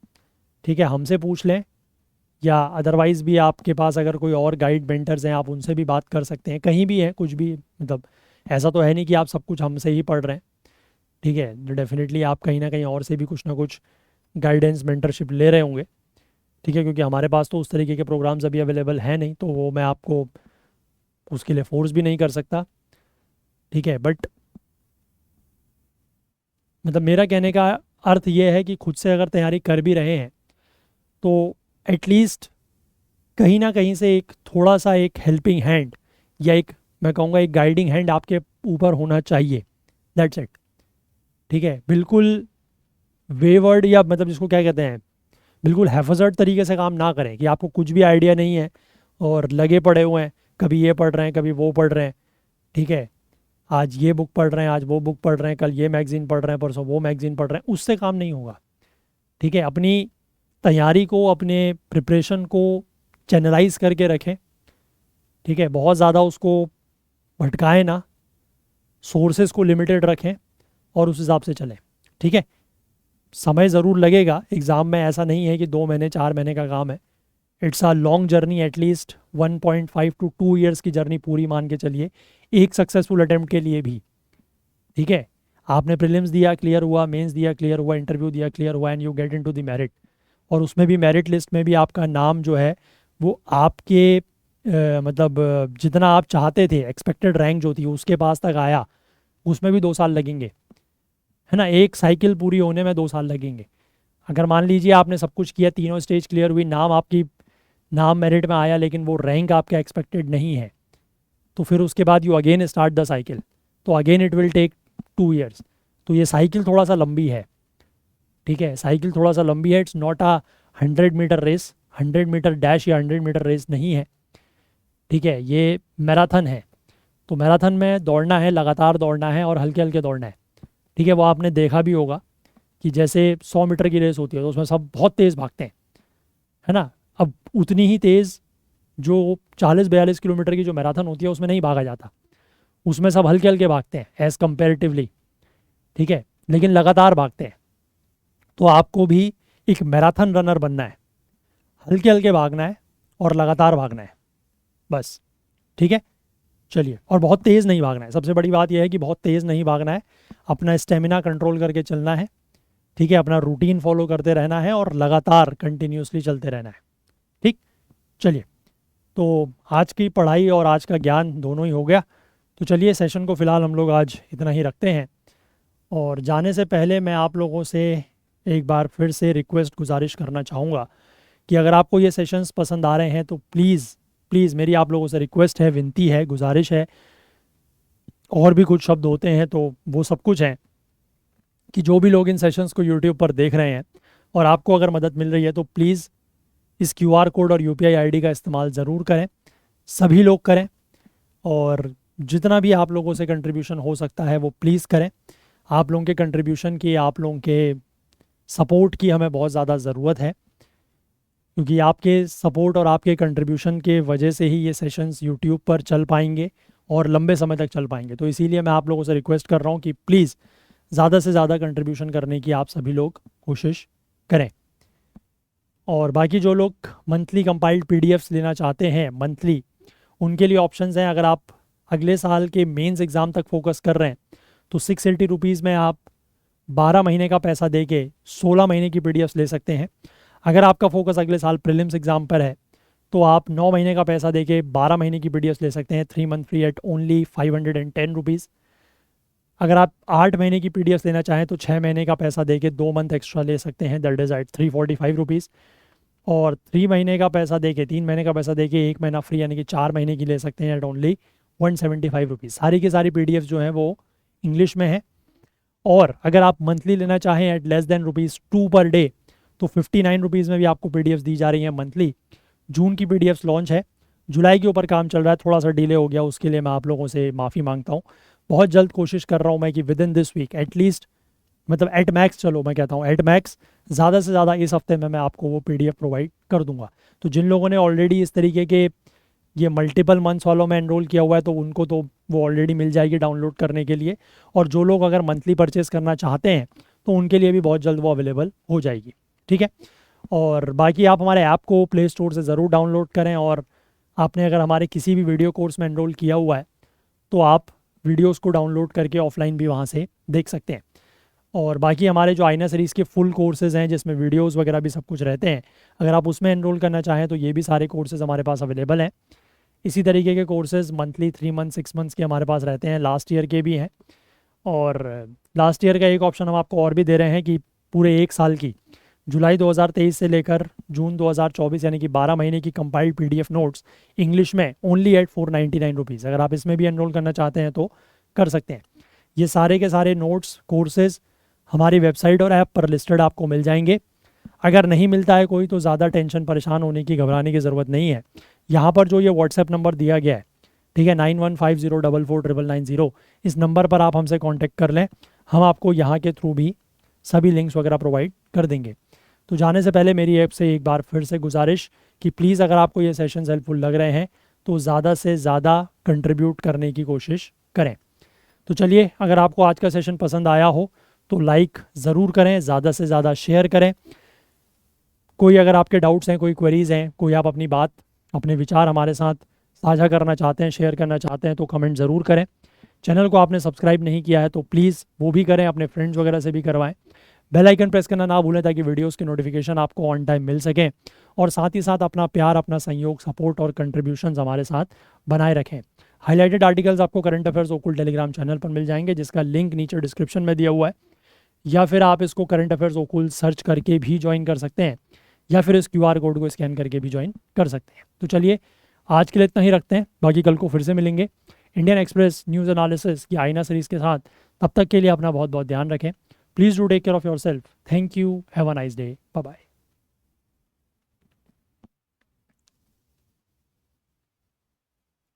[SPEAKER 1] ठीक है, हमसे पूछ लें, या अदरवाइज़ भी आपके पास अगर कोई और गाइड मेंटर्स हैं आप उनसे भी बात कर सकते हैं, कहीं भी हैं कुछ भी, मतलब ऐसा तो है नहीं कि आप सब कुछ हमसे ही पढ़ रहे हैं। ठीक है, तो डेफिनेटली आप कहीं ना कहीं और से भी कुछ ना कुछ गाइडेंस मेंटरशिप ले रहे होंगे। ठीक है, क्योंकि हमारे पास तो उस तरीके के प्रोग्राम्स अभी अवेलेबल हैं नहीं, तो वो मैं आपको उसके लिए फोर्स भी नहीं कर सकता। ठीक है, बट मतलब मेरा कहने का अर्थ ये है कि खुद से अगर तैयारी कर भी रहे हैं तो एटलीस्ट कहीं ना कहीं से एक थोड़ा सा एक हेल्पिंग हैंड या एक, मैं कहूँगा एक गाइडिंग हैंड आपके ऊपर होना चाहिए। That's it. ठीक है, बिल्कुल वेवर्ड या मतलब जिसको क्या कहते हैं, बिल्कुल हैफजर्ड तरीके से काम ना करें कि आपको कुछ भी आइडिया नहीं है और लगे पड़े हुए हैं, कभी ये पढ़ रहे हैं कभी वो पढ़ रहे हैं। ठीक है, आज ये बुक पढ़ रहे हैं, आज वो बुक पढ़ रहे हैं, कल ये मैगज़ीन पढ़ रहे हैं, परसों वो मैगज़ीन पढ़ रहे हैं, उससे काम नहीं होगा। ठीक है, अपनी तैयारी को, अपने प्रिपरेशन को चैनलाइज करके रखें। ठीक है, बहुत ज़्यादा उसको भटकाएं ना, सोर्सेज को लिमिटेड रखें और उस हिसाब से चलें। ठीक है, समय ज़रूर लगेगा एग्ज़ाम में, ऐसा नहीं है कि 2 महीने 4 महीने का काम है। It's a long journey, at least 1.5 to 2 years की जर्नी पूरी मान के चलिए एक सक्सेसफुल अटेम्प्ट के लिए भी। ठीक है, आपने प्रीलिम्स दिया क्लियर हुआ, मेंस दिया क्लियर हुआ, इंटरव्यू दिया क्लियर हुआ, and you get into the merit. और उसमें भी मेरिट लिस्ट में भी आपका नाम जो है वो आपके मतलब जितना आप चाहते थे, एक्सपेक्टेड रैंक जो थी उसके पास तक आया, उसमें भी 2 साल लगेंगे। है ना, एक साइकिल पूरी होने में 2 साल लगेंगे। अगर मान लीजिए आपने सब कुछ किया, तीनों स्टेज क्लियर हुई, नाम मेरिट में आया, लेकिन वो रैंक आपका एक्सपेक्टेड नहीं है, तो फिर उसके बाद you again start the cycle, तो again it will take 2 years. तो ये साइकिल थोड़ा सा लंबी है। ठीक है, साइकिल थोड़ा सा लंबी है। It's not a 100 metre race, 100 metre dash या 100 मीटर रेस नहीं है। ठीक है, ये मैराथन है। तो मैराथन में दौड़ना है, लगातार दौड़ना है और हल्के हल्के दौड़ना है। ठीक है, वो आपने देखा भी होगा कि जैसे 100 मीटर की रेस होती है तो उसमें सब बहुत तेज़ भागते हैं, है ना। अब उतनी ही तेज़ जो 40-42 किलोमीटर की जो मैराथन होती है उसमें नहीं भागा जाता, उसमें सब हल्के हल्के भागते हैं एज़ कंपेरेटिवली। ठीक है, लेकिन लगातार भागते हैं। तो आपको भी एक मैराथन रनर बनना है, हल्के हल्के भागना है और लगातार भागना है, बस। ठीक है, चलिए, और बहुत तेज़ नहीं भागना है। सबसे बड़ी बात यह है कि बहुत तेज़ नहीं भागना है, अपना स्टेमिना कंट्रोल करके चलना है। ठीक है, अपना रूटीन फॉलो करते रहना है और लगातार कंटिन्यूसली चलते रहना है। ठीक, चलिए, तो आज की पढ़ाई और आज का ज्ञान दोनों ही हो गया। तो चलिए, सेशन को फ़िलहाल हम लोग आज इतना ही रखते हैं। और जाने से पहले मैं आप लोगों से एक बार फिर से रिक्वेस्ट गुजारिश करना चाहूँगा कि अगर आपको ये सेशंस पसंद आ रहे हैं तो प्लीज़ प्लीज़ मेरी आप लोगों से रिक्वेस्ट है, विनती है, गुजारिश है, और भी कुछ शब्द होते हैं तो वो सब कुछ है कि जो भी लोग इन सेशंस को यूट्यूब पर देख रहे हैं और आपको अगर मदद मिल रही है तो प्लीज़ इस क्यूआर कोड और यूपीआई आईडी का इस्तेमाल ज़रूर करें, सभी लोग करें। और जितना भी आप लोगों से कंट्रीब्यूशन हो सकता है वो प्लीज़ करें। आप लोगों के कंट्रीब्यूशन की, आप लोगों के सपोर्ट की हमें बहुत ज़्यादा ज़रूरत है, क्योंकि आपके सपोर्ट और आपके कंट्रीब्यूशन के वजह से ही ये सेशंस यूट्यूब पर चल पाएंगे और लंबे समय तक चल पाएंगे। तो इसीलिए मैं आप लोगों से रिक्वेस्ट कर रहा हूँ कि प्लीज़ ज़्यादा से ज़्यादा कंट्रीब्यूशन करने की आप सभी लोग कोशिश करें। और बाकी जो लोग मंथली कंपाइल्ड पीडीएफ्स लेना चाहते हैं मंथली, उनके लिए ऑप्शंस हैं। अगर आप अगले साल के मेंस एग्ज़ाम तक फोकस कर रहे हैं तो 680 रुपीज़ में आप 12 महीने का पैसा दे के 16 महीने की पीडीएफ्स ले सकते हैं। अगर आपका फोकस अगले साल प्रीलिम्स एग्ज़ाम पर है तो आप 9 महीने का पैसा दे के 12 महीने की पीडीएफ्स ले सकते हैं, 3 month free at only 510 rupees. अगर आप 8 महीने की पीडीएफ्स लेना चाहें तो 6 महीने का पैसा दे के 2 मंथ एक्स्ट्रा ले सकते हैं, दैट इज़ एट 345 रुपीज़। और 3 महीने का पैसा दे के, 3 महीने का पैसा दे के 1 महीना फ्री, यानी कि 4 महीने की ले सकते हैं एट ओनली 175 रुपीज़। सारी की सारी पीडीएफ्स जो हैं वो इंग्लिश में है। और अगर आप मंथली लेना चाहें eight less than ₹2 per day तो 59 रुपीज़ में भी आपको पीडीएफ्स दी जा रही हैं मंथली। जून की पीडीएफ्स लॉन्च है, जुलाई के ऊपर काम चल रहा है, थोड़ा सा डिले हो गया, उसके लिए मैं आप लोगों से माफ़ी मांगता हूँ। बहुत जल्द कोशिश कर रहा हूँ मैं कि within this week at least, मतलब एट मैक्स, चलो मैं कहता हूँ एट मैक्स, ज़्यादा से ज़्यादा इस हफ्ते में मैं आपको वो पीडीएफ प्रोवाइड कर दूंगा। तो जिन लोगों ने ऑलरेडी इस तरीके के ये मल्टीपल मंथ्स वालों में एनरोल किया हुआ है तो उनको तो वो ऑलरेडी मिल जाएगी डाउनलोड करने के लिए। और जो लोग अगर मंथली परचेस करना चाहते हैं तो उनके लिए भी बहुत जल्द वो अवेलेबल हो जाएगी। ठीक है, और बाकी आप हमारे ऐप को प्ले स्टोर से ज़रूर डाउनलोड करें। और आपने अगर हमारे किसी भी वीडियो कोर्स में एनरोल किया हुआ है तो आप वीडियोस को डाउनलोड करके ऑफलाइन भी वहाँ से देख सकते हैं। और बाकी हमारे जो आईना सीरीज़ के फुल कोर्सेज़ हैं जिसमें वीडियोस वगैरह भी सब कुछ रहते हैं, अगर आप उसमें एनरोल करना चाहें तो ये भी सारे कोर्सेज़ हमारे पास अवेलेबल हैं। इसी तरीके के कोर्सेज मंथली 3 मंथ 6 मंथ्स के हमारे पास रहते हैं, लास्ट ईयर के भी हैं। और लास्ट ईयर का एक ऑप्शन हम आपको और भी दे रहे हैं कि पूरे 1 साल की, जुलाई 2023 से लेकर जून 2024 यानी कि 12 महीने की कंपाइल्ड PDF नोट्स इंग्लिश में ओनली एट 499 रुपीज़। अगर आप इसमें भी एनरोल करना चाहते हैं तो कर सकते हैं। ये सारे के सारे नोट्स कोर्सेज हमारी वेबसाइट और ऐप पर लिस्टेड आपको मिल जाएंगे। अगर नहीं मिलता है कोई तो ज़्यादा टेंशन परेशान होने की, घबराने की ज़रूरत नहीं है। यहाँ पर जो ये व्हाट्सएप नंबर दिया गया है, ठीक है, 9150449990, इस नंबर पर आप हमसे कांटेक्ट कर लें। हम आपको यहाँ के थ्रू भी सभी लिंक्स वगैरह प्रोवाइड कर देंगे। तो जाने से पहले मेरी ऐप से एक बार फिर से गुजारिश कि प्लीज़ अगर आपको ये सेशंस हेल्पफुल लग रहे हैं तो ज़्यादा से ज़्यादा कंट्रीब्यूट करने की कोशिश करें। तो चलिए, अगर आपको आज का सेशन पसंद आया हो तो लाइक ज़रूर करें, ज़्यादा से ज़्यादा शेयर करें। कोई अगर आपके डाउट्स हैं, कोई क्वेरीज़ हैं, कोई आप अपनी बात, अपने विचार हमारे साथ साझा करना चाहते हैं, शेयर करना चाहते हैं तो कमेंट ज़रूर करें। चैनल को आपने सब्सक्राइब नहीं किया है तो प्लीज़ वो भी करें, अपने फ्रेंड्स वगैरह से भी करवाएं। बेल आइकन प्रेस करना ना भूलें ताकि वीडियोस की नोटिफिकेशन आपको ऑन टाइम मिल सकें। और साथ ही साथ अपना प्यार, अपना सहयोग, सपोर्ट और कंट्रीब्यूशंस हमारे साथ बनाए रखें। हाईलाइटेड आर्टिकल्स आपको करंट अफेयर्स ओकुल टेलीग्राम चैनल पर मिल जाएंगे, जिसका लिंक नीचे डिस्क्रिप्शन में दिया हुआ है, या फिर आप इसको करंट अफेयर्स ओकुल सर्च करके भी ज्वाइन कर सकते हैं, या फिर इस QR कोड को स्कैन करके भी ज्वाइन कर सकते हैं। तो चलिए, आज के लिए इतना ही रखते हैं, बाकी कल को फिर से मिलेंगे इंडियन एक्सप्रेस न्यूज़ एनालिसिस की आईना सीरीज़ के साथ। तब तक के लिए अपना बहुत बहुत ध्यान रखें। Please do take care of yourself. Thank you. Have a nice day. Bye bye.